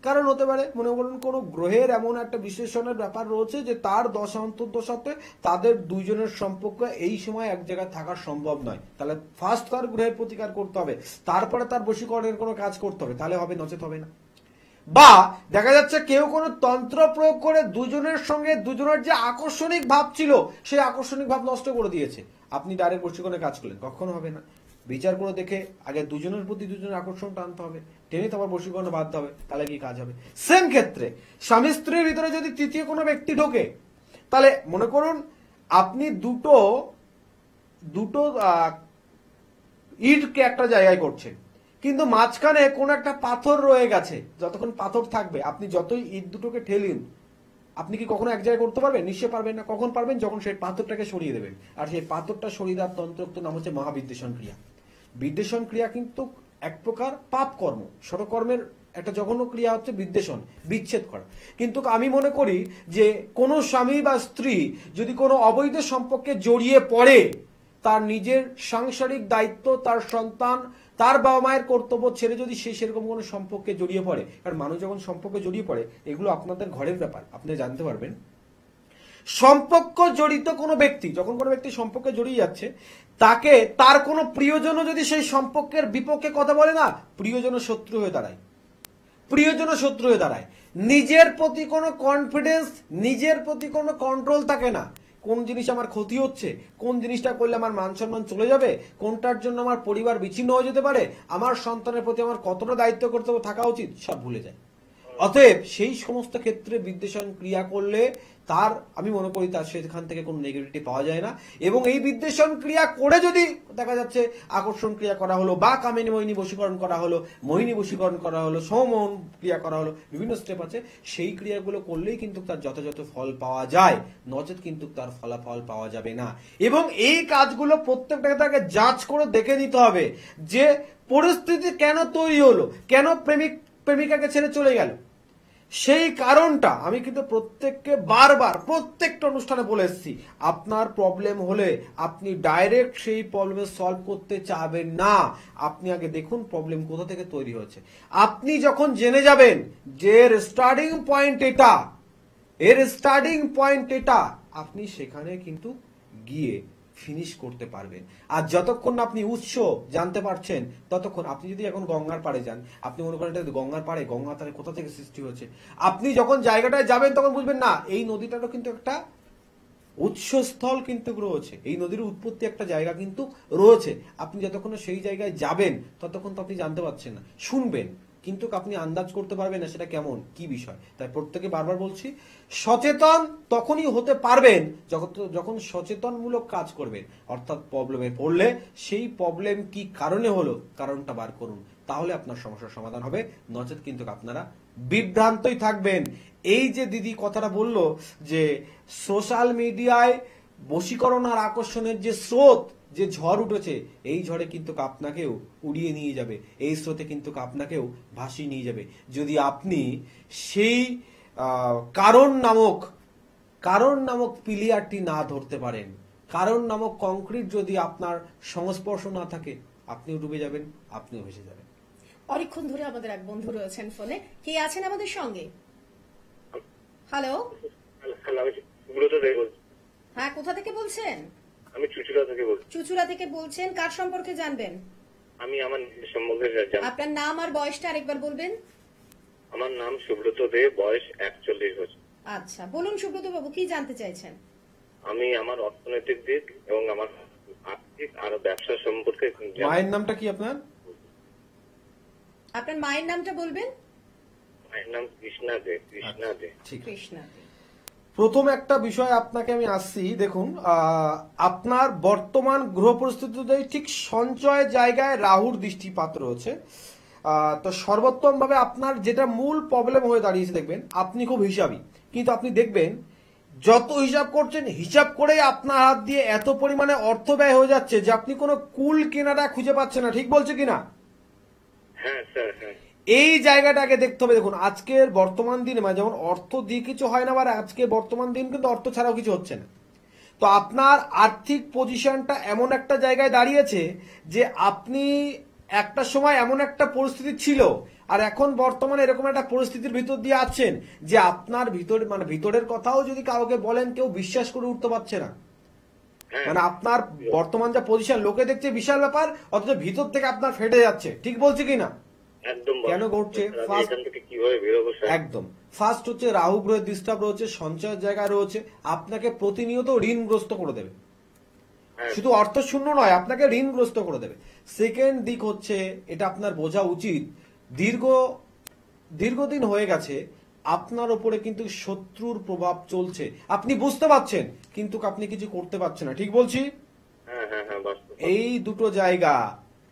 কারণ হতে পারে, মনে করুন কোন গ্রহের এমন একটা বিশ্লেষণের ব্যাপার রয়েছে যে তার দশা অন্তর্দশাতে তাদের দুইজনের সম্পর্ক এই সময় এক জায়গায় থাকা সম্ভব নয়, তাহলে ফার্স্ট তার গ্রহের প্রতিকার করতে হবে, তারপরে তার বশীকরণের কোনো কাজ করতে হবে, তাহলে হবে, নচেত হবে না। বা দেখা যাচ্ছে কেউ কোনো তন্ত্র প্রয়োগ করে দুজনের সঙ্গে দুজনের যে আকর্ষণিক ভাব ছিল সেই আকর্ষণিক ভাব নষ্ট করে দিয়েছে, আপনি ডাইরেক্ট বশীকরণের কাজ করলেন, কখনো হবে না। বিচার করে দেখে আগে দুজনের প্রতি দুজনের আকর্ষণ টানতে হবে, টেনে তো আবার বশীকরণে বাধ্য হবে, তাহলে কি কাজ হবে? সেম ক্ষেত্রে স্বামী স্ত্রীর ভিতরে যদি তৃতীয় কোনো ব্যক্তি ঢোকে, তাহলে মনে করুন আপনি দুটো ইটকে একটা জায়গায় করছেন, কিন্তু মাঝখানে কোন একটা পাথর রয়ে গেছে, যতক্ষণ পাথর থাকবে আপনি যতই ইট দুটোকে ঠেলিন, আপনি কি কখনো এক জায়গায় করতে পারবেন? নিশ্চয় পারবেন না। কখন পারবেন? যখন সেই পাথরটাকে সরিয়ে দেবেন। আর সেই পাথরটা সরিয়ে দেওয়ার তন্ত্রোক্ত নাম হচ্ছে মহাবিদ্বেষণ ক্রিয়া। বিদ্বেষণ ক্রিয়া কিন্তু এক প্রকার পাপ কর্ম, ষড়কর্মের একটা জঘন্য ক্রিয়া হচ্ছে বিদ্বেষণ, বিচ্ছেদ করা। কিন্তু আমি মনে করি যে কোনো স্বামী বা স্ত্রী যদি কোনো অবৈধ সম্পর্কে জড়িয়ে পড়ে, তার নিজের সাংসারিক দায়িত্ব, তার সন্তান, তার বাবা মায়ের কর্তব্য ছেড়ে যদি সে সেরকম কোনো সম্পর্কে জড়িয়ে পড়ে, কারণ মানুষ যখন সম্পর্কে জড়িয়ে পড়ে, এগুলো আপনাদের ঘরের ব্যাপার, আপনি জানতে পারবেন। সম্পর্ক জড়িত কোনো ব্যক্তি যখন কোনো ব্যক্তি সম্পর্কে জড়িয়ে যাচ্ছে, তাকে তার কোনো প্রিয়জন যদি সেই সম্পর্কের বিপক্ষে কথা বলে না, প্রিয়জন শত্রু হয়ে দাঁড়ায়। নিজের প্রতি কোনো কনফিডেন্স, নিজের প্রতি কোনো কন্ট্রোল থাকে না। কোন জিনিস আমার ক্ষতি হচ্ছে, কোন জিনিসটা করলে আমার মান সম্মান চলে যাবে, কোনটার জন্য আমার পরিবার বিচ্ছিন্ন হয়ে যেতে পারে, আমার সন্তানের প্রতি আমার কতটা দায়িত্ব কর্তব্য থাকা উচিত, সব ভুলে যায়। অতএব সেই সমস্ত ক্ষেত্রে বিদ্বেষণ ক্রিয়া করলে তার, আমি মনে করি তার সেখান থেকে কোনো নেগেটিভিটি পাওয়া যায় না। এবং এই বিদ্বেষণ ক্রিয়া করে যদি দেখা যাচ্ছে আকর্ষণ ক্রিয়া করা হলো, বা কামিনী মোহিনী বশীকরণ করা হলো, মোহিনী বশীকরণ করা হলো, সমমোহন ক্রিয়া করা হলো, বিভিন্ন স্টেপ আছে, সেই ক্রিয়াগুলো করলেই কিন্তু তার যথাযথ ফল পাওয়া যায়, নচেত কিন্তু তার ফলাফল পাওয়া যাবে না। এবং এই কাজগুলো প্রত্যেকটাকে যাচ করে দেখে নিতে হবে যে পরিস্থিতি কেন তৈরি হলো, কেন প্রেমিকাকে ছেড়ে চলে গেল, সেই কারণটা আমি কিন্তু প্রত্যেককে বারবার প্রত্যেকটা অনুষ্ঠানে বলে এসেছি। আপনার প্রবলেম হলে আপনি ডাইরেক্ট সেই প্রবলেম সলভ করতে চাবেন না, আপনি আগে দেখুন প্রবলেম কোথা থেকে তৈরি হয়েছে। আপনি যখন জেনে যাবেন যে এর স্টার্টিং পয়েন্ট এটা, আপনি সেখানে কিন্তু গিয়ে ফিনিশ করতে পারবেন। আর যতক্ষণ আপনি উৎস জানতে পারছেন, ততক্ষণ আপনি যদি এখন গঙ্গার পাড়ে যান, আপনি মনে করেন গঙ্গার পাড়ে, গঙ্গা তাহলে কোথা থেকে সৃষ্টি হয়েছে, আপনি যখন জায়গাটায় যাবেন তখন বুঝবেন না এই নদীটারও কিন্তু একটা উৎসস্থল কিন্তু রয়েছে, এই নদীর উৎপত্তি একটা জায়গা কিন্তু রয়েছে। আপনি যতক্ষণ সেই জায়গায় যাবেন ততক্ষণ তো আপনি জানতে পারছেন না, শুনবেন কিন্তু আপনি আন্দাজ করতে পারবেন না সেটা কেমন কি বিষয়। তাই প্রত্যেকে বারবার বলছি, সচেতন তখনই হতে পারবেন যখন সচেতনমূলক কাজ করবেন। অর্থাৎ প্রবলেমে পড়লে সেই প্রবলেম কি কারণে হলো, কারণটা বার করুন, তাহলে আপনার সমস্যার সমাধান হবে, নচেত কিন্তু আপনারা বিভ্রান্তই থাকবেন। এই যে দিদি কথাটা বললো যে সোশ্যাল মিডিয়ায় বশীকরণ আর আকর্ষণের যে স্রোত, যে ঝড় উঠেছে, এই ঝড়ে কিন্তু আপনাকেও উড়িয়ে নিয়ে যাবে, এই স্রোতে কিন্তু আপনাকেও ভাসিয়ে নিয়ে যাবে, যদি আপনি সেই কারণ নামক পিলিয়ারটি না ধরতে পারেন। কারণ নামক কংক্রিট যদি আপনার সংস্পর্শ না থাকে, আপনিও ডুবে যাবেন, আপনিও ভেসে যাবেন। অনেকক্ষণ ধরে আমাদের এক বন্ধু রয়েছেন ফোনে, কে আছেন আমাদের সঙ্গে? হ্যালো, হ্যালো, আমি সুব্রত দে বলছি। হ্যাঁ, কোথা থেকে বলছেন? আমি চুচুড়া থেকে বলছি। চুচুড়া থেকে বলছেন, কার সম্পর্কে জানবেন? আমি আমার নিজের সম্বন্ধে জানি। আপনার নাম আর বয়সটা আরেকবার বলবেন। আমার নাম সুব্রত দে, বয়স 41 বছর। আচ্ছা, বলুন সুব্রত বাবু, কি জানতে চাইছেন? আমি আমার অর্থনৈতিক দিক এবং আমার আর্থিক আর ব্যবসা সম্পর্কে জানি। মায়ের নামটা কি আপনার? আপনার মায়ের নামটা বলবেন। মায়ের নাম কৃষ্ণা দে। কৃষ্ণা দে। ঠিক। কৃষ্ণা দে। প্রথম একটা বিষয় আপনাকে আমি আসছি, দেখুন আপনার বর্তমান গ্রহ পরিস্থিতিতে ঠিক সঞ্চয় জায়গায় রাহুর দৃষ্টিপাত রয়েছে। তো সর্বোত্তম ভাবে আপনার যেটা মূল প্রবলেম হয়ে দাঁড়িয়েছে, দেখবেন আপনি খুব হিসাবী, কিন্তু আপনি দেখবেন যত হিসাব করছেন, হিসাব করে আপনার হাত দিয়ে এত পরিমাণে অর্থ ব্যয় হয়ে যাচ্ছে যে আপনি কোনো কুল কেনাটা খুঁজে পাচ্ছেন না। ঠিক বলছে কিনা? হ্যাঁ স্যার, হ্যাঁ। এই জায়গাটাকে দেখতে হবে। দেখুন আজকের বর্তমান দিনে, মানে যেমন অর্থ দিয়ে কিছু হয় না, আবার আজকে বর্তমান দিন কিন্তু অর্থ ছাড়াও কিছু হচ্ছে না। তো আপনার আর্থিক পজিশনটা এমন একটা জায়গায় দাঁড়িয়েছে যে আপনি একটা সময় এমন একটা পরিস্থিতি ছিল, আর এখন বর্তমানে এরকম একটা পরিস্থিতির ভিতর দিয়ে আছেন যে আপনার ভিতরে, মানে ভিতরের কথাও যদি কাউকে বলেন, কেউ বিশ্বাস করে উঠতে পারছে না। মানে আপনার বর্তমান যা পজিশন, লোকে দেখছে বিশাল ব্যাপার, অথচ ভিতর থেকে আপনার ফেটে যাচ্ছে। ঠিক বলছি কিনা? একদম। কেন ঘটছে? এখান থেকে কিভাবে বেরোবো স্যার? একদম ফার্স্ট হচ্ছে রাহু গ্রহের ডিস্টার্ব রয়েছে, সঞ্চয়ের জায়গা রয়েছে, আপনাকে প্রতিনিয়ত ঋণগ্রস্ত করে দেবে। শুধু অর্থ শূন্য নয়, আপনাকে ঋণগ্রস্ত করে দেবে। সেকেন্ড দিক হচ্ছে, এটা আপনার বোঝা উচিত, দীর্ঘদিন হয়ে গেছে আপনার উপরে কিন্তু শত্রুর প্রভাব চলছে। আপনি বুঝতে পারছেন, কিন্তু আপনি কিছু করতে পারছেন না। ঠিক বলছি? হ্যাঁ হ্যাঁ হ্যাঁ, এই দুটো জায়গা,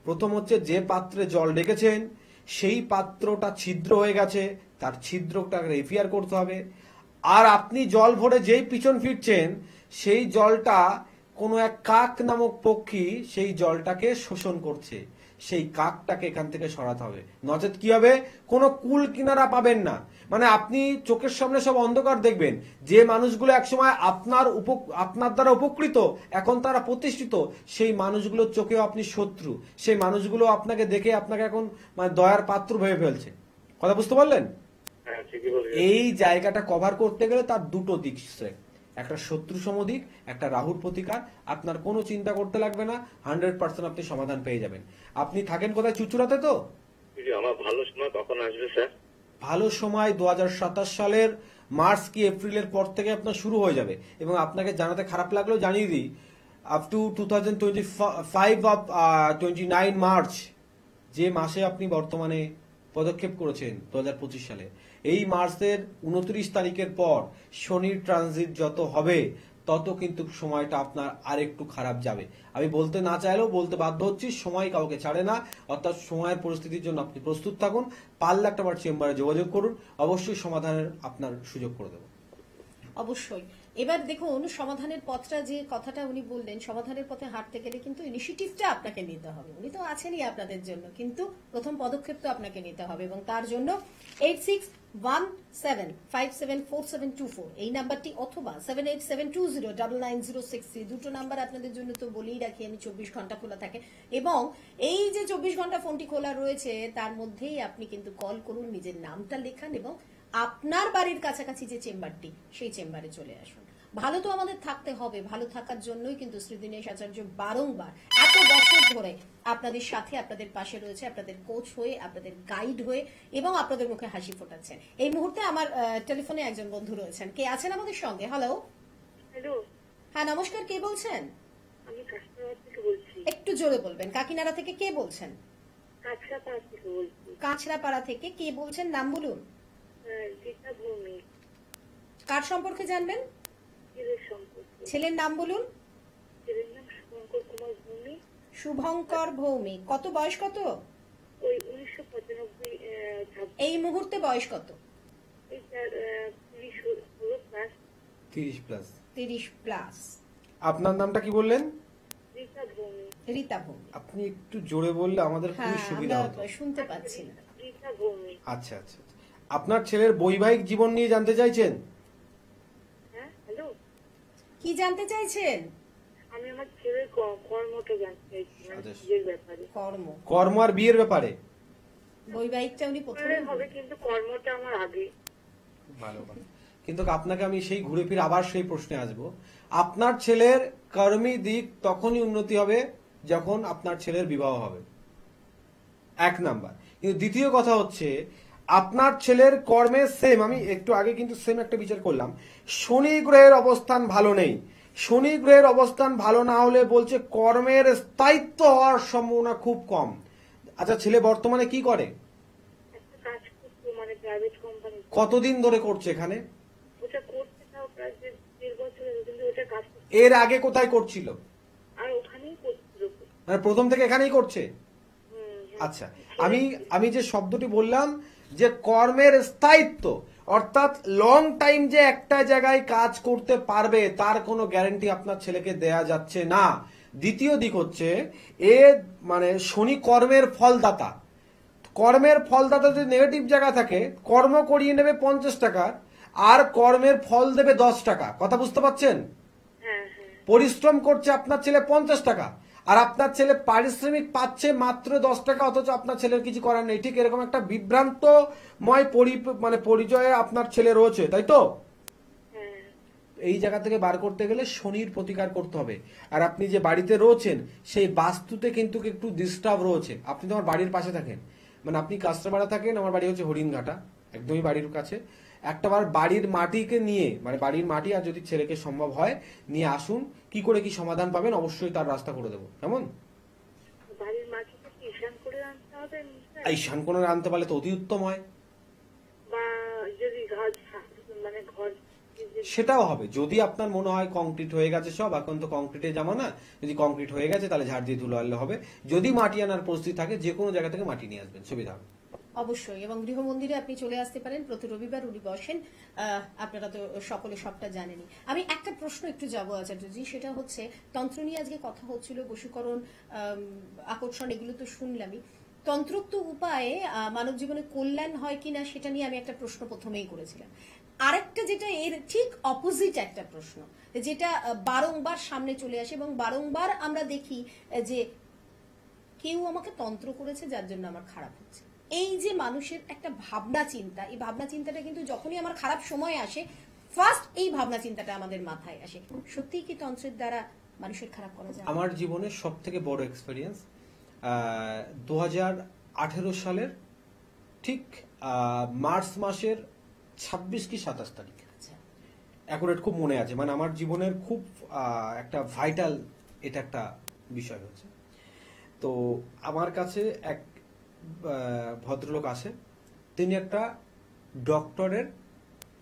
প্রথম হচ্ছে যে পাত্রে জল রেখেছেন সেই পাত্রটা ছিদ্র হয়ে গেছে, তার ছিদ্রটা রিপেয়ার করতে হবে। আর আপনি জল ভরে যেই পিছন ফিরছেন, সেই জলটা কোনো এক কাক নামক পক্ষী সেই জলটাকে শোষণ করছে, সেই কাকটাকে এখান থেকে সরাতে হবে, নচেত কি হবে, কোনো কুল কিনারা পাবেন না। মানে আপনি চোখের সামনে সব অন্ধকার দেখবেন। যে মানুষগুলো একসময় আপনার দ্বারা উপকৃত, এখন তারা প্রতিষ্ঠিত, সেই মানুষগুলোর চোখেও আপনি শত্রু। সেই মানুষগুলো আপনাকে দেখে আপনাকে এখন মানে দয়ার পাত্র ভেবে ফেলছে। কথা বুঝতে পারলেন? এই জায়গাটা কভার করতে গেলে তার দুটো দিক, একটা শত্রু সমদিক, একটা রাহুর প্রতিকার। আপনার কোনো চিন্তা করতে লাগবে না, 100% আপনি সমাধান পেয়ে যাবেন। আপনি থাকেন কোথায়? চুচুড়াতে তো? আমার ভালো সময় কখন আসবে স্যার? ভালো সময় 2027 সালের মার্চ কি এপ্রিলের পর থেকে আপনার শুরু হয়ে যাবে। এবং আপনাকে জানাতে খারাপ লাগলেও জানিয়ে দিই, আপ টু 2025 অফ 29 মার্চ, যে মাসে আপনি বর্তমানে পদক্ষেপ করেছেন 2025 সালে, এই মার্চের 29 তারিখের পর শনির ট্রানজিট যত হবে, তত কিন্তু সময়টা আপনার আরেকটু খারাপ যাবে। আমি বলতে না চাইলেও বলতে বাধ্য হচ্ছি, সময় কাউকে ছাড়ে না। অর্থাৎ সময়ের পরিস্থিতির জন্য আপনি প্রস্তুত থাকুন, পারলে একটা বার চেম্বারে যোগাযোগ করুন, অবশ্যই সমাধানের আপনার সুযোগ করে দেবো। অবশ্যই। এবার দেখুন, সমাধানের পথটা, যে কথাটা উনি বললেন, সমাধানের পথে হাঁটতে গেলে কিন্তু ইনিশিয়েটিভটা আপনাকে নিতে হবে। উনি তো আছেনই আপনাদের জন্য, কিন্তু প্রথম পদক্ষেপ তো আপনাকে নিতে হবে, এবং তার জন্য 8617574724 এই নাম্বারটি, অথবা 7872099063 দুটো নাম্বার আপনাদের জন্য তো বলেই রাখি আমি, 24 ঘন্টা খোলা থাকে। এবং এই যে 24 ঘন্টা ফোনটি খোলা রয়েছে, তার মধ্যেই আপনি কিন্তু কল করুন, নিজের নামটা লেখান এবং আপনার বাড়ির কাছাকাছি যে চেম্বারটি, সেই চেম্বারে চলে আসুন। ভালো তো আমাদের থাকতে হবে, ভালো থাকার জন্যই কিন্তু শ্রী দীনেশ আচার্য বারংবার এত বছর ধরে আপনাদের সাথে, আপনাদের পাশে রয়েছে, আপনাদের কোচ হয়ে, আপনাদের গাইড হয়ে, এবং আপনাদের মুখে হাসি ফোটাচ্ছেন। এই মুহূর্তে আমার টেলিফোনে একজন বন্ধু রয়েছেন, কে আছেন আমাদের সঙ্গে? হ্যালো। হ্যালো, হ্যাঁ নমস্কার, কে বলছেন? আমি কাঁচরাপাড়া থেকে বলছি। একটু জোরে বলবেন। কাকিনাড়া থেকে কে বলছেন? কাঁচরাপাড়া থেকে বলছি। কাঁচরাপাড়া থেকে কে বলছেন? নাম বলুন। গীতা ভৌমিক। কার সম্পর্কে জানবেন? ছেলের সম্পর্কে। ছেলের নাম বলুন। ছেলের নাম শুভঙ্কর কুমার ভৌমিক। শুভঙ্কর ভৌমিক। কত বয়স? কত? ওই 1995 95 এই মুহূর্তে বয়স কত? 30 প্লাস। 30 প্লাস। আপনার নামটা কি বললেন? রীতা ভৌমিক। আপনি একটু জোরে বললে আমাদের খুবই হ্যাঁ, সুবিধা আমরা হতো। শুনতে পাচ্ছি না। আচ্ছা আচ্ছা আচ্ছা। আপনার ছেলের বৈবাহিক জীবন নিয়ে জানতে চাইছেন? হ্যাঁ, হ্যালো, কি জানতে চাইছেন? আমি আমার ছেলের কর্মটা জানতে চাইছি, মানে আচ্ছা। বিয়ের ব্যাপারে। কর্ম আর বিয়ের ব্যাপারে? বৈবাহিকটা উনি প্রথমে হবে, কিন্তু কর্মটা আমার আগে। ভালো ভালো। কিন্তু আপনাকে আমি সেই ঘুরে ফিরে আবার সেই প্রশ্নে আসবো। আপনার ছেলের কর্মী দিক তখনই উন্নতি হবে যখন আপনার ছেলের বিবাহ হবে, 1 নাম্বার। কিন্তু দ্বিতীয় কথা হচ্ছে আপনার ছেলের কর্মের সেম, আমি একটু আগে কিন্তু সেম একটা বিচার করলাম, শনি গ্রহের অবস্থান ভালো নেই। শনি গ্রহের অবস্থান ভালো না হলে বলছে কর্মের স্থায়িত্ব হওয়ার সম্ভাবনা খুব কম। আচ্ছা, ছেলে বর্তমানে কি করে? একটা কাজ করতো, মানে প্রাইভেট কোম্পানি। কতদিন ধরে করছে এখানে? ওটা করতে তাও প্রায় 1.5 বছর হলো, কিন্তু ওটা কাজ করতে এর আগে কোথায় করছিল? আর ওখানেই করছিল। মানে প্রথম থেকে এখানেই করছে? আচ্ছা, আমি যে শব্দটি বললাম যে কর্মের স্থায়িত্ব, অর্থাৎ লং টাইম যে একটা জায়গায় কাজ করতে পারবে তার কোনো গ্যারান্টি আপনার ছেলেকে দেয়া যাচ্ছে না। দ্বিতীয় দিক হচ্ছে এ মানে শনি কর্মের ফলদাতা। কর্মের ফলদাতা যদি নেগেটিভ জায়গা থাকে, কর্ম করিয়ে নেবে 50 টাকা আর কর্মের ফল দেবে 10 টাকা। কথা বুঝতে পারছেন? পরিশ্রম করছে আপনার ছেলে 50 টাকা আর আপনার ছেলে পারিশ্রমিক পাচ্ছে মাত্র 10 টাকা, অথচ আপনার ছেলের কিছু করার নেই। ঠিক এরকম একটা বিভ্রান্তময় পরিচয়ে আপনার ছেলে রয়েছে, তাই তো? এই জায়গা থেকে বার করতে গেলে শনির প্রতিকার করতে হবে। আর আপনি যে বাড়িতে রয়েছেন সেই বাস্তুতে কিন্তু একটু ডিস্টার্ব রয়েছে। আপনি তো আমার বাড়ির পাশে থাকেন, মানে আপনি কাস্টমারা থাকেন, আমার বাড়ি হচ্ছে হরিণঘাটা, একদমই বাড়ির কাছে। একটাবার বাড়ির মাটিকে নিয়ে, মানে বাড়ির মাটি আর যদি ছেলেকে সম্ভব হয় নিয়ে আসুন, কি করে কি সমাধান পাবেন অবশ্যই তার রাস্তা করে দেবো। কেমন? বাড়ির মাটিতে কি ঈশান করে আনতে হবে? ঈশান করে আনতে পারলে তো অতি উত্তম হয়। বা যদি ঘর, মানে ঘর, সেটাও হবে যদি আপনার মনে হয় কংক্রিট হয়ে গেছে সব, এখন তো কংক্রিটের জামানা, যদি কংক্রিট হয়ে গেছে তাহলে ঝাড় দিয়ে ধুলো আনলে হবে। যদি মাটি আনার পরিস্থিতি থাকে যে কোনো জায়গা থেকে মাটি নিয়ে আসবেন, সুবিধা হবে। অবশ্যই। এবং গৃহ মন্দিরে আপনি চলে আসতে পারেন, প্রতি রবিবার উনি বসেন। আপনারা তো সকলে সবটা জানেনই। আমি একটা প্রশ্ন একটু যাবো আচার্যজি, সেটা হচ্ছে তন্ত্র নিয়ে আজকে কথা হচ্ছিল, বশীকরণ, আকর্ষণ, এগুলো তো শুনলামই। তন্ত্রোক্ত উপায়ে মানব জীবনে কল্যাণ হয় কিনা সেটা নিয়ে আমি একটা প্রশ্ন প্রথমেই করেছিলাম। আরেকটা যেটা এর ঠিক অপোজিট একটা প্রশ্ন, যেটা বারংবার সামনে চলে আসে এবং বারংবার আমরা দেখি যে কেউ আমাকে তন্ত্র করেছে যার জন্য আমার খারাপ হচ্ছে। এই যে মানুষের একটা ভাবনা চিন্তা, এই ভাবনা চিন্তাটা কিন্তু যখনই আমার খারাপ সময় আসে ফার্স্ট এই ভাবনা চিন্তাটা আমাদের মাথায় আসে। সত্যিই কি তন্ত্রের দ্বারা মানুষের খারাপ করা যায়? আমার জীবনের সব থেকে বড় এক্সপেরিয়েন্স 2018 সালের ঠিক মার্চ মাসের 26 কি 27 তারিখ, অ্যাকুরেট খুব মনে আছে। মানে আমার জীবনের খুব একটা ভাইটাল এটা একটা বিষয় হচ্ছে। তো আমার কাছে এক ভদ্রলোক আসে, তিনি একটা ডক্টরের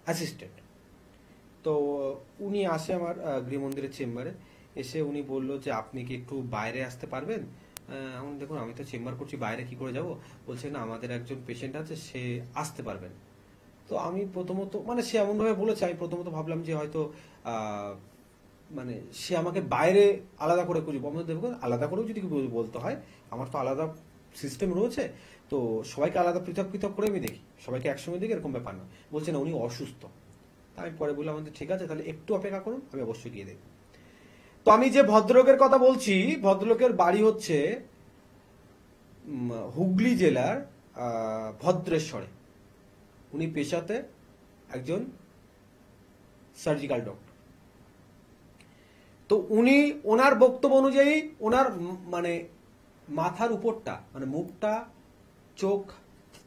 অ্যাসিস্ট্যান্ট। তো উনি আসে আমার গৃহমন্দিরের চেম্বারে, এসে উনি বলল যে আপনি কি একটু বাইরে আসতে পারবেন? এখন দেখুন আমি তো চেম্বার করছি, বাইরে কি করে যাব? বলছে না, আমাদের একজন পেশেন্ট আছে, সে আসতে পারবেন। তো আমি প্রথমত, মানে সে এমনভাবে বলেছে, আমি প্রথমত ভাবলাম যে হয়তো মানে সে আমাকে বাইরে আলাদা করে খুঁজে, দেখুন আলাদা করেও যদি বলতে হয়, আমার তো আলাদা সিস্টেম রয়েছে, তো সবাইকে আলাদা পৃথক পৃথক করে আমি দেখি, সবাইকে একসঙ্গে দেখি এরকম ব্যাপার না। বলছে না, উনি অসুস্থ। আমি পরে বললাম ঠিক আছে, তাহলে একটু অপেক্ষা করুন, আমি অবশ্যই গিয়ে দেখব। তো আমি যে ভদ্রলোকের কথা বলছি, ভদ্রলোকের বাড়ি হচ্ছে হুগলি জেলার ভদ্রেশ্বরে। উনি পেশাতে একজন সার্জিক্যাল ডক্টর। তো উনি ওনার বক্তব্য অনুযায়ী ওনার মানে মাথার উপরটা, মানে মুখটা, চোখ,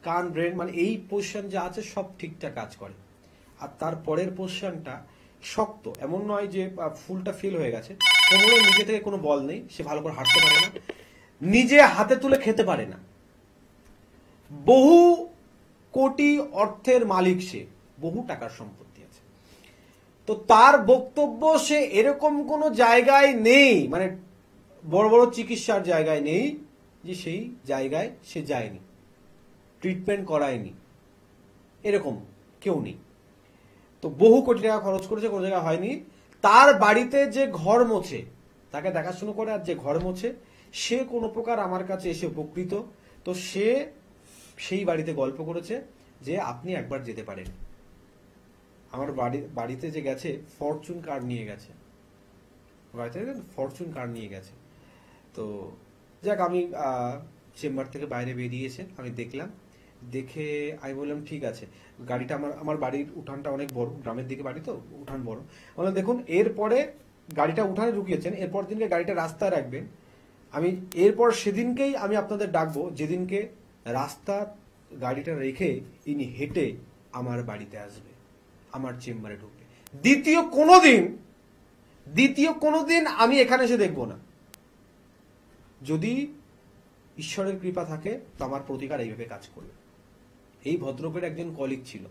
কান, ব্রেন, মানে এই পজিশন যা আছে সব ঠিকঠাক কাজ করে। আর তার পরের পজিশনটা শক্ত, এমন নয় যে ফুলটা ফিল হয়ে গেছে। কোমরের নিচে থেকে কোনো বল নেই, সে ভালো করে হাঁটতে পারে না, নিজে হাতে তুলে খেতে পারে না। বহু কোটি অর্থের মালিক সে, বহু টাকার সম্পত্তি আছে। তো তার বক্তব্য, সে এরকম কোনো জায়গায় নেই, মানে বড় বড় চিকিৎসার জায়গায় নেই যে সেই জায়গায় সে যায়নি। ট্রিটমেন্ট করায়নি, এরকম কেউ নেই। তো বহু কোটি টাকা খরচ করেছে, কোনো জায়গায় হয়নি। তার বাড়িতে যে ঘর মোছে, তাকে দেখাশুনো করে আর যে ঘর মোছে, সে কোনো প্রকার আমার কাছে এসে উপকৃত। তো সে সেই বাড়িতে গল্প করেছে যে আপনি একবার যেতে পারেন। আমার বাড়িতে যে গেছে ফরচুন কার নিয়ে গেছে, বাড়িতে ফরচুন কার নিয়ে গেছে। তো যাক, আমি চেম্বার থেকে বাইরে বেরিয়েছে, আমি দেখলাম, দেখে আমি বললাম ঠিক আছে, গাড়িটা আমার বাড়ির উঠানটা অনেক বড়, গ্রামের দিকে বাড়ি তো উঠান বড়। বললাম দেখুন, এরপরে গাড়িটা উঠানে ঢুকিয়েছেন, এরপর দিনকে গাড়িটা রাস্তায় রাখবেন, আমি এরপর সেদিনকেই আমি আপনাদের ডাকবো যেদিনকে রাস্তা গাড়িটা রেখে ইনি হেঁটে আমার বাড়িতে আসবে, আমার চেম্বারে ঢুকবে। দ্বিতীয় কোনোদিন আমি এখানে এসে দেখবো না। যদি ঈশ্বরের কৃপা থাকে তো আমার প্রতিকার এইভাবে কাজ করবে। এই ভদ্রলোকের একজন কলিগ ছিল,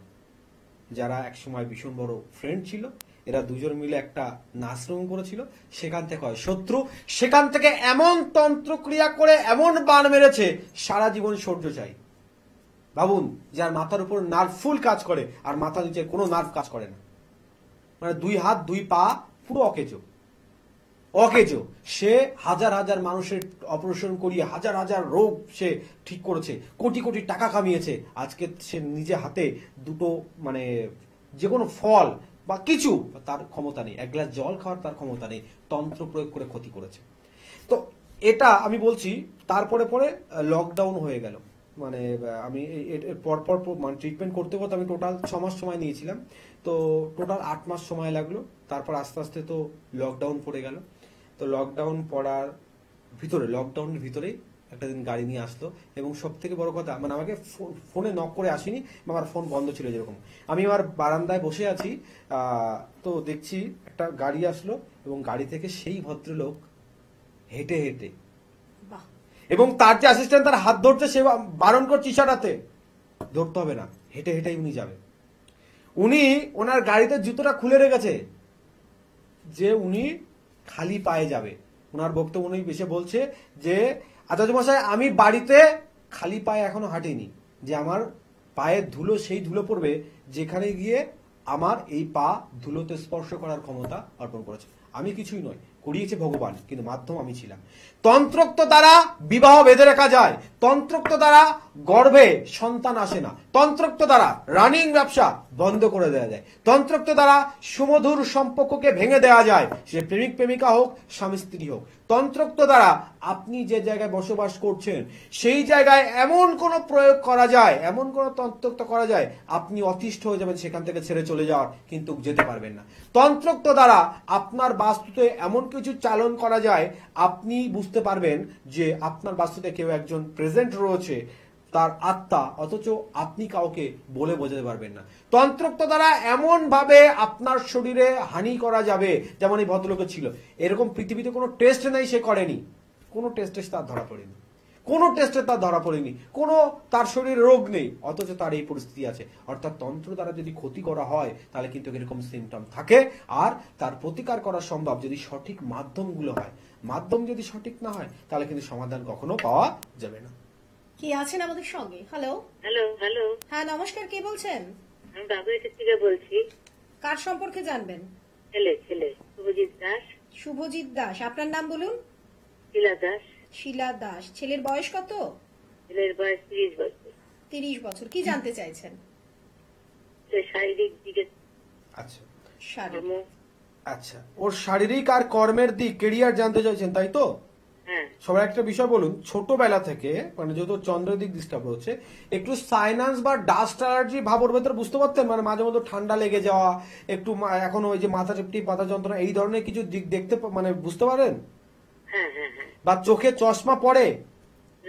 যারা একসময় ভীষণ বড় ফ্রেন্ড ছিল। এরা দুজন মিলে একটা নাচরুম করেছিল, সেখান থেকে হয় শত্রু। সেখান থেকে এমন তন্ত্রক্রিয়া করে এমন বান মেরেছে, সারা জীবন সহ্য চাই। ভাবুন, যার মাথার উপর নার্ভ ফুল কাজ করে আর মাথা নিচে কোনো নার্ভ কাজ করে না, মানে 2 হাত 2 পা পুরো অকেজো। সে হাজার হাজার মানুষের অপারেশন করিয়ে হাজার হাজার রোগ সে ঠিক করেছে, কোটি কোটি টাকা কামিয়েছে। আজকে সে নিজে হাতে দুটো মানে যে কোনো ফল বা কিছু তার ক্ষমতা নেই, 1 গ্লাস জল খাওয়ার তার ক্ষমতা নেই, তন্ত্র প্রয়োগ করে ক্ষতি করেছে। তো এটা আমি বলছি, তারপরে পরে লকডাউন হয়ে গেল। মানে আমি পরপর মানে ট্রিটমেন্ট করতে করতে আমি টোটাল 6 মাস সময় নিয়েছিলাম। তো টোটাল 8 মাস সময় লাগলো। তারপর আস্তে আস্তে তো লকডাউন পড়ে গেল। তো লকডাউনের ভিতরেই একটা দিন গাড়ি নিয়ে আসলো, এবং সব থেকে বড় কথা, মানে আমাকে ফোনে নক করে আসিনি, আমার ফোন বন্ধ ছিল। যেরকম আমি আমার বারান্দায় বসে আছি, তো দেখছি একটা গাড়ি আসলো, এবং গাড়ি থেকে সেই ভদ্রলোক হেঁটে হেঁটে, এবং তার যে অ্যাসিস্ট্যান্ট তার হাত ধরছে, সে বারণ করছে ইশারাতে, ধরতে হবে না, হেঁটে হেঁটেই উনি যাবে। উনি ওনার গাড়িতে জুতোটা খুলে রেখেছে যে উনি খালি পায়ে যাবে। ওনার বক্তব্য উনি বেশি বলছে যে আচার্য মশাই, আমি বাড়িতে খালি পায়ে এখনো হাঁটিনি, যে আমার পায়ের ধুলো সেই ধুলো পড়বে যেখানে গিয়ে আমার এই পা ধুলোতে স্পর্শ করার ক্ষমতা অর্পণ করেছে। আমি কিছুই নয়, করিয়েছে ভগবান, কিন্তু মাধ্যম আমি ছিলাম। তন্ত্রোক্ত দ্বারা বিবাহ বেঁধে রাখা যায়, তন্ত্রোক্ত দ্বারা গর্ভে সন্তান আসে না, তন্ত্রোক্ত দ্বারা রানিং ব্যবসা বন্ধ করে দেওয়া যায়, তন্ত্রোক্ত দ্বারা সুমধুর সম্পর্ককে ভেঙে দেওয়া যায়, সে প্রেমিক প্রেমিকা হোক, স্বামী স্ত্রী হোক। তন্ত্রোক্ত দ্বারা আপনি যে জায়গায় বসবাস করছেন সেই জায়গায় এমন কোন প্রয়োগ করা যায়, এমন কোন তন্ত্রোক্ত করা যায়, আপনি অতিষ্ঠ হয়ে যাবেন সেখান থেকে ছেড়ে চলে যাওয়ার, কিন্তু যেতে পারবেন না। তন্ত্রোক্ত দ্বারা আপনার বাস্তুতে এমন কিছু চালন করা যায়, আপনি বুঝতে পারবেন যে আপনার বাস্তুতে কেউ একজন প্রেজেন্ট রয়েছে, তার আত্মা, অথচ আপনি কাউকে বলে বোঝাতে পারবেন না। তন্ত্রোক্ত দ্বারা এমন ভাবে আপনার শরীরে হানি করা যাবে, যেমন এই ভদ্রলোকের ছিল। এরকম পৃথিবীতে কোনো টেস্ট নেই, সে করেনি, কোনো টেস্টে তার ধরা পড়েনি, কোনো তার শরীরে রোগ নেই, অথচ তার এই পরিস্থিতি আছে। অর্থাৎ তন্ত্র দ্বারা যদি ক্ষতি করা হয় তাহলে কিন্তু এরকম সিমটম থাকে, আর তার প্রতিকার করা সম্ভব যদি সঠিক মাধ্যমগুলো হয়। মাধ্যম যদি সঠিক না হয় তাহলে কিন্তু সমাধান কখনো পাওয়া যাবে না। কি আছেন আমাদের সঙ্গে? হ্যালো হ্যালো হ্যালো হ্যাঁ, নমস্কার, কে বলছেন? আমি বাগুইটা থেকে বলছি। কার সম্পর্কে জানবেন? ছেলে শুভজিৎ দাস। শুভজিৎ দাস। আপনার নাম বলুন? শিলা দাস। শিলা দাস। ছেলের বয়স কত? ছেলের বয়স 30 বছর। 30 বছর। কি জানতে চাইছেন? শারীরিক দিকে। আচ্ছা শারীরিক। আচ্ছা, ওর শারীরিক আর কর্মের দিক, কেরিয়ার জানতে চাইছেন, তাই তো? হ্যাঁ। সবার একটা বিষয় বলুন, ছোটবেলা থেকে মানে যেহেতু চন্দ্রের দিক ডিস্টার্ব হচ্ছে, একটু সাইনাস বা ডাস্ট অ্যালার্জি ভাব ওর ভেতরে বুঝতে পারতেন? মানে মাঝে মধ্যে ঠান্ডা লেগে যাওয়া, একটু এখন ওই যে মাথা চেপটি, মাথা যন্ত্রণা, এই ধরনের কিছু দিক দেখতে মানে বুঝতে পারেন? হ্যাঁ হ্যাঁ হ্যাঁ। বা চোখে চশমা পড়ে?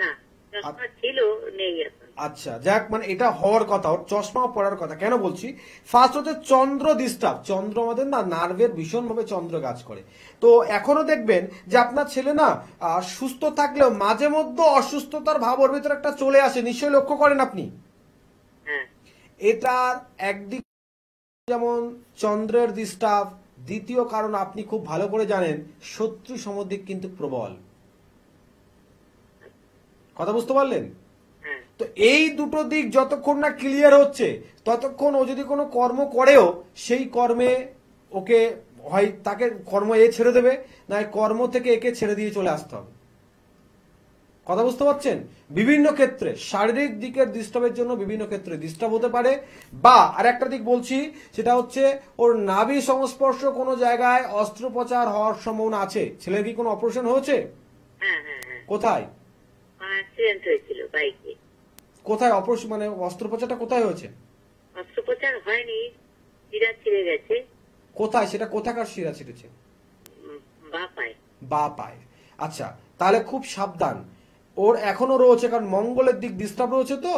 না, চশমা ছিল, নেই এখন। আচ্ছা, যাক, মানে এটা হওয়ার কথা, ওর চশমা পড়ার কথা। কেন বলছি? ফার্স্ট হচ্ছে চন্দ্র ডিস্টার্ব। চন্দ্র আমাদের না নার্ভের ভীষণ ভাবে চন্দ্র কাজ করে। তো এখনো দেখবেন যে আপনার ছেলে না সুস্থ থাকলেও মাঝে মধ্যে অসুস্থতার ভাব ওর ভিতরে একটা চলে আসে, নিশ্চয়ই লক্ষ্য করেন আপনি। হ্যাঁ। এটার একদিক যেমন চন্দ্রের ডিস্টার্ব, দ্বিতীয় কারণ আপনি খুব ভালো করে জানেন শত্রু সমদিক কিন্তু প্রবল। কথা বুঝতে পারলেন? তো এই দুটো দিক যতক্ষণ না ক্লিয়ার হচ্ছে ততক্ষণ ও যদি কোনো কর্ম করেও সেই কর্মে ওকে হয় তাকে কর্ম এ ছেড়ে দেবে, না কর্ম থেকে একে ছেড়ে দিয়ে চলে আসতে হবে। কথা বুঝতে পারছেন? বিভিন্ন ক্ষেত্রে শারীরিক দিকের ডিস্টার্বের জন্য বিভিন্ন ক্ষেত্রে ডিস্টার্ব হতে পারে। বা আর একটা দিক বলছি, সেটা হচ্ছে ওর নাভি সংস্পর্শ কোনো জায়গায় অস্ত্রোপচার হওয়ার সম্ভাবনা আছে। ছেলের কি কোনো অপারেশন হয়েছে? কোথায় অ্যাক্সিডেন্ট হয়েছিল বাইকে। কোথায় অপারেশন মানে অস্ত্রোপচারটা কোথায় হয়েছে? অস্ত্রোপচার হয়নি, শিরা ছিঁড়ে গেছে। কোথায় সেটা? কোথাকার শিরা ছিঁড়েছে? বা পায়। বা পায়। আচ্ছা, তাহলে খুব সাবধান। ওর এখনো রয়েছে, কারণ মঙ্গলের দিক ডিস্টার্ব রয়েছে, তো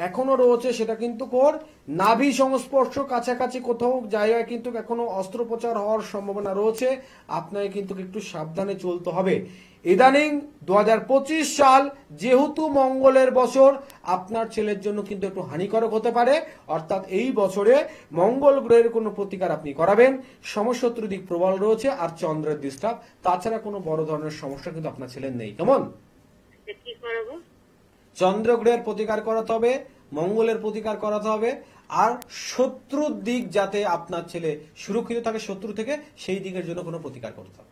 এখনো রয়েছে। সেটা কিন্তু ওর নাভি সংস্পর্শ কাছাকাছি কোথাও জায়গায় কিন্তু এখনো অস্ত্রোপচার হওয়ার সম্ভাবনা রয়েছে। আপনাকে কিন্তু একটু সাবধানে চলতে হবে। ইদানিং 2025 সাল যেহেতু মঙ্গলের বছর, আপনার ছেলের জন্য কিন্তু একটু হানিকারক হতে পারে। অর্থাৎ এই বছরে মঙ্গল গ্রহের কোনো প্রতিকার আপনি করাবেন। সমশত্রু দিক প্রবল রয়েছে, আর চন্দ্রের ডিস্টার্ব। তাছাড়া কোনো বড় ধরনের সমস্যা কিন্তু আপনার ছেলের নেই। কেমন? কি করাবো? চন্দ্র গ্রহের প্রতিকার করাতে হবে, মঙ্গলের প্রতিকার করাতে হবে, আর শত্রুর দিক যাতে আপনার ছেলে সুরক্ষিত থাকে শত্রু থেকে, সেই দিকের জন্য কোনো প্রতিকার করতে হবে।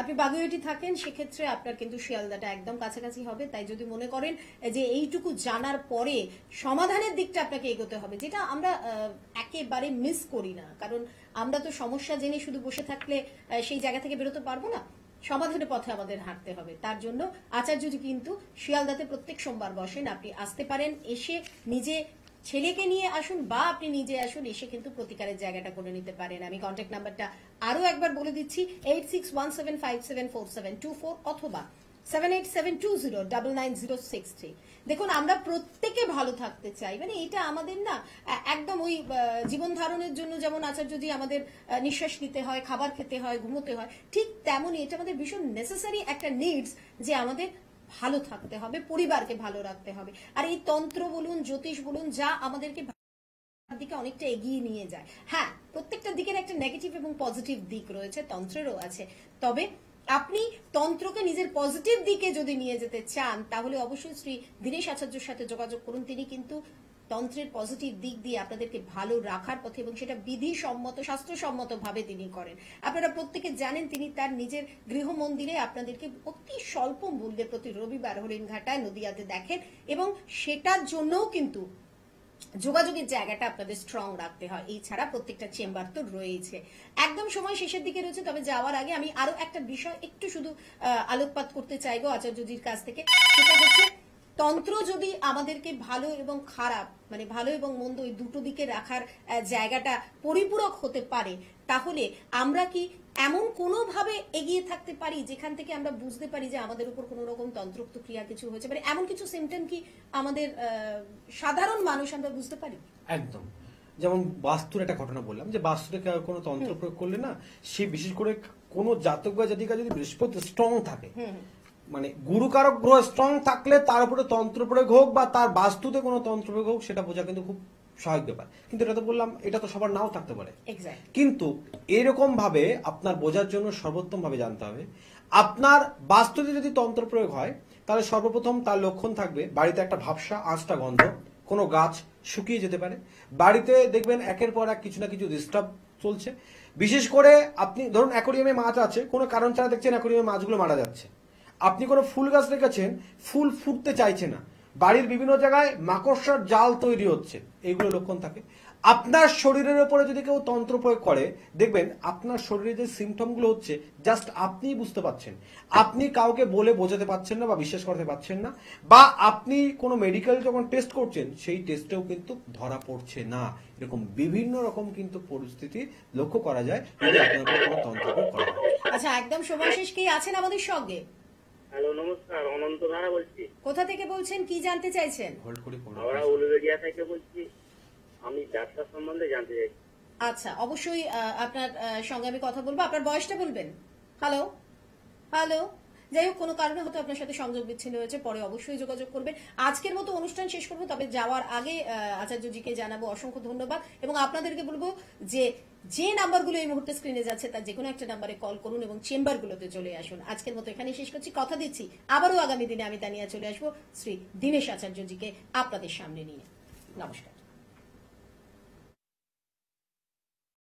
আপনি বাগুইয়াটি থাকেন, সেক্ষেত্রে আপনার কিন্তু শিয়ালদাটা একদম কাছাকাছি হবে। তাই যদি মনে করেন যে এইটুকু জানার পরে সমাধানের দিকটা আপনাকে এগোতে হবে, যেটা আমরা একেবারে মিস করি না, কারণ আমরা তো সমস্যা জেনে শুধু বসে থাকলে সেই জায়গা থেকে বেরোতে পারবো না। সমাধানের পথে আমাদের হাঁটতে হবে। তার জন্য আচার্যজি কিন্তু শিয়ালদাতে প্রত্যেক সোমবার বসেন। আপনি আসতে পারেন, এসে নিজে ছেলেকে নিয়ে আসুন বা আপনি নিজে আসুন, এসে কিন্তু প্রতিকারের জায়গাটা করে নিতে পারেন। আমি কন্ট্যাক্ট নাম্বারটা আরো একবার বলে দিচ্ছি, 8617574724 অথবা 7872099063। দেখুন, আমরা প্রত্যেকে ভালো থাকতে চাই, মানে এটা আমাদের না একদম ওই জীবন ধারণের জন্য যেমন আচার্যজি আমাদের নিঃশ্বাস নিতে হয়, খাবার খেতে হয়, ঘুমোতে হয়, ঠিক তেমনই এটা আমাদের ভীষণ নেসেসারি একটা নিডস যে আমাদের ভালো থাকতে হবে, পরিবারকে ভালো রাখতে হবে। আর এই তন্ত্র বলুন, জ্যোতিষ বলুন, যা আমাদেরকে দিকে অনেকটা এগিয়ে নিয়ে যায়। হ্যাঁ, প্রত্যেকটা দিকের একটা নেগেটিভ এবং পজিটিভ দিক রয়েছে, তন্ত্রেরও আছে। তবে আপনি তন্ত্রকে নিজের পজিটিভ দিকে যদি নিয়ে যেতে চান, তাহলে অবশ্যই শ্রী দীনেশ আচার্যের সাথে যোগাযোগ করুন। তিনি কিন্তু তন্ত্রের পজিটিভ দিক দিয়ে আপনাদেরকে ভালো রাখার পথে, এবং সেটা বিধিসম্মত শাস্ত্রসম্মত ভাবে তিনি করেন। আপনারা প্রত্যেকে জানেন, তিনি তার নিজের গৃহ মন্দিরে আপনাদেরকে অতি স্বল্প মূল্যে প্রতি রবিবার হরিণঘাটায় নদিয়াতে দেখেন, এবং সেটার জন্যও কিন্তু যোগাযোগের জায়গাটা আপনাদের স্ট্রং রাখতে হয়। এছাড়া প্রত্যেকটা চেম্বার তো রয়েছে। একদম সময় শেষের দিকে রয়েছে, তবে যাওয়ার আগে আমি আরো একটা বিষয় একটু শুধু আলোকপাত করতে চাইবো আচার্যজির কাছ থেকে। সেটা হচ্ছে, তন্ত্র যদি আমাদেরকে ভালো এবং খারাপ, মানে ভালো এবং মন্দ ওই দুটো দিকে রাখার জায়গাটা পরিপূরক হতে পারে, তাহলে আমরা কি এমন কোনোভাবে এগিয়ে থাকতে পারি যেখান থেকে আমরা বুঝতে পারি যে আমাদের উপর কোনো রকম তন্ত্রোক্ত ক্রিয়া কিছু হয়েছে, মানে এমন কিছু সিমটম কি আমাদের সাধারণ মানুষ আমরা বুঝতে পারি? একদম। যেমন বাস্তুর একটা ঘটনা বললাম, যে বাস্তুতে কোনো তন্ত্র প্রয়োগ করলে না, সে বিশেষ করে কোনো জাতক বা জাতিকা যদি বৃহস্পতি স্ট্রং থাকে, মানে গুরুকারক গ্রহ স্ট্রং থাকলে তার উপরে তন্ত্র প্রয়োগ হোক বা তার বাস্তুতে কোনো তন্ত্র প্রয়োগ হোক, সেটা বোঝা কিন্তু খুব স্বাভাবিক ব্যাপার। কিন্তু এটা তো বললাম, এটা তো সবার নাও থাকতে পারে। কিন্তু এরকম ভাবে আপনার বোঝার জন্য সর্বোত্তম ভাবে জানতে হবে। আপনার বাস্তুতে যদি তন্ত্র প্রয়োগ হয়, তাহলে সর্বপ্রথম তার লক্ষণ থাকবে বাড়িতে একটা ভাবসা, আঁচটা গন্ধ, কোনো গাছ শুকিয়ে যেতে পারে, বাড়িতে দেখবেন একের পর এক কিছু না কিছু ডিস্টার্ব চলছে। বিশেষ করে আপনি ধরুন অ্যাকোরিয়ামে মাছ আছে, কোনো কারণ ছাড়া দেখছেন অ্যাকোরিয়ামে মাছগুলো মারা যাচ্ছে। আপনি কোনো ফুল গাছ রেখেছেন, ফুল ফুটতে চাইছে না, বাড়ির বিভিন্ন জায়গায় মাকড়সার জাল তৈরি হচ্ছে, এইগুলো লক্ষণ থাকে। আপনার শরীরের উপরে যদি কেউ তন্ত্র প্রয়োগ করে, দেখবেন আপনার শরীরে যে সিমটমগুলো হচ্ছে জাস্ট আপনিই বুঝতে পারছেন, আপনি কাউকে বলে বোঝাতে পারছেন না বা বিশ্বাস করতে পারছেন না, বা আপনি কোনো মেডিকেল যখন টেস্ট করছেন সেই টেস্টেও কিন্তু ধরা পড়ছে না। এরকম বিভিন্ন রকম কিন্তু পরিস্থিতি লক্ষ্য করা যায় যদি আপনার কোনো তন্ত্র প্রয়োগ করা হয়। আচ্ছা, একদম সময় শেষ। কে আছেন আমাদের সঙ্গে? হ্যালো, নমস্কার, অনন্ত ধারা বলছি। কোথা থেকে বলছেন, কি জানতে চাইছেন? হোল্ড করি আমরা উলুবেড়িয়া থেকে বলছি। আমি ব্যবসা সম্বন্ধে জানতে চাই। আচ্ছা, অবশ্যই আপনার সঙ্গে আমি কথা বলবো। আপনার বয়সটা বলবেন। হ্যালো হ্যালো, যাই হোক, কোনো কারণে হয়তো আপনার সাথে সংযোগ বিচ্ছিন্ন হয়েছে, পরে অবশ্যই যোগাযোগ করবেন। আজকের মতো অনুষ্ঠান শেষ করবো, তবে যাওয়ার আগে আচার্যজিকে জানাবো অসংখ্য ধন্যবাদ, এবং আপনাদেরকে বলবো যে নাম্বারগুলো এই মুহূর্তে স্ক্রিনে যাচ্ছে তার যে কোনো একটা নাম্বারে কল করুন এবং চেম্বারগুলোতে চলে আসুন। আজকের মতো এখানেই শেষ করছি, কথা দিচ্ছি আবারও আগামী দিনে আমি তানিয়া চলে আসবো শ্রী দীনেশ আচার্যজিকে আপনাদের সামনে নিয়ে। নমস্কার।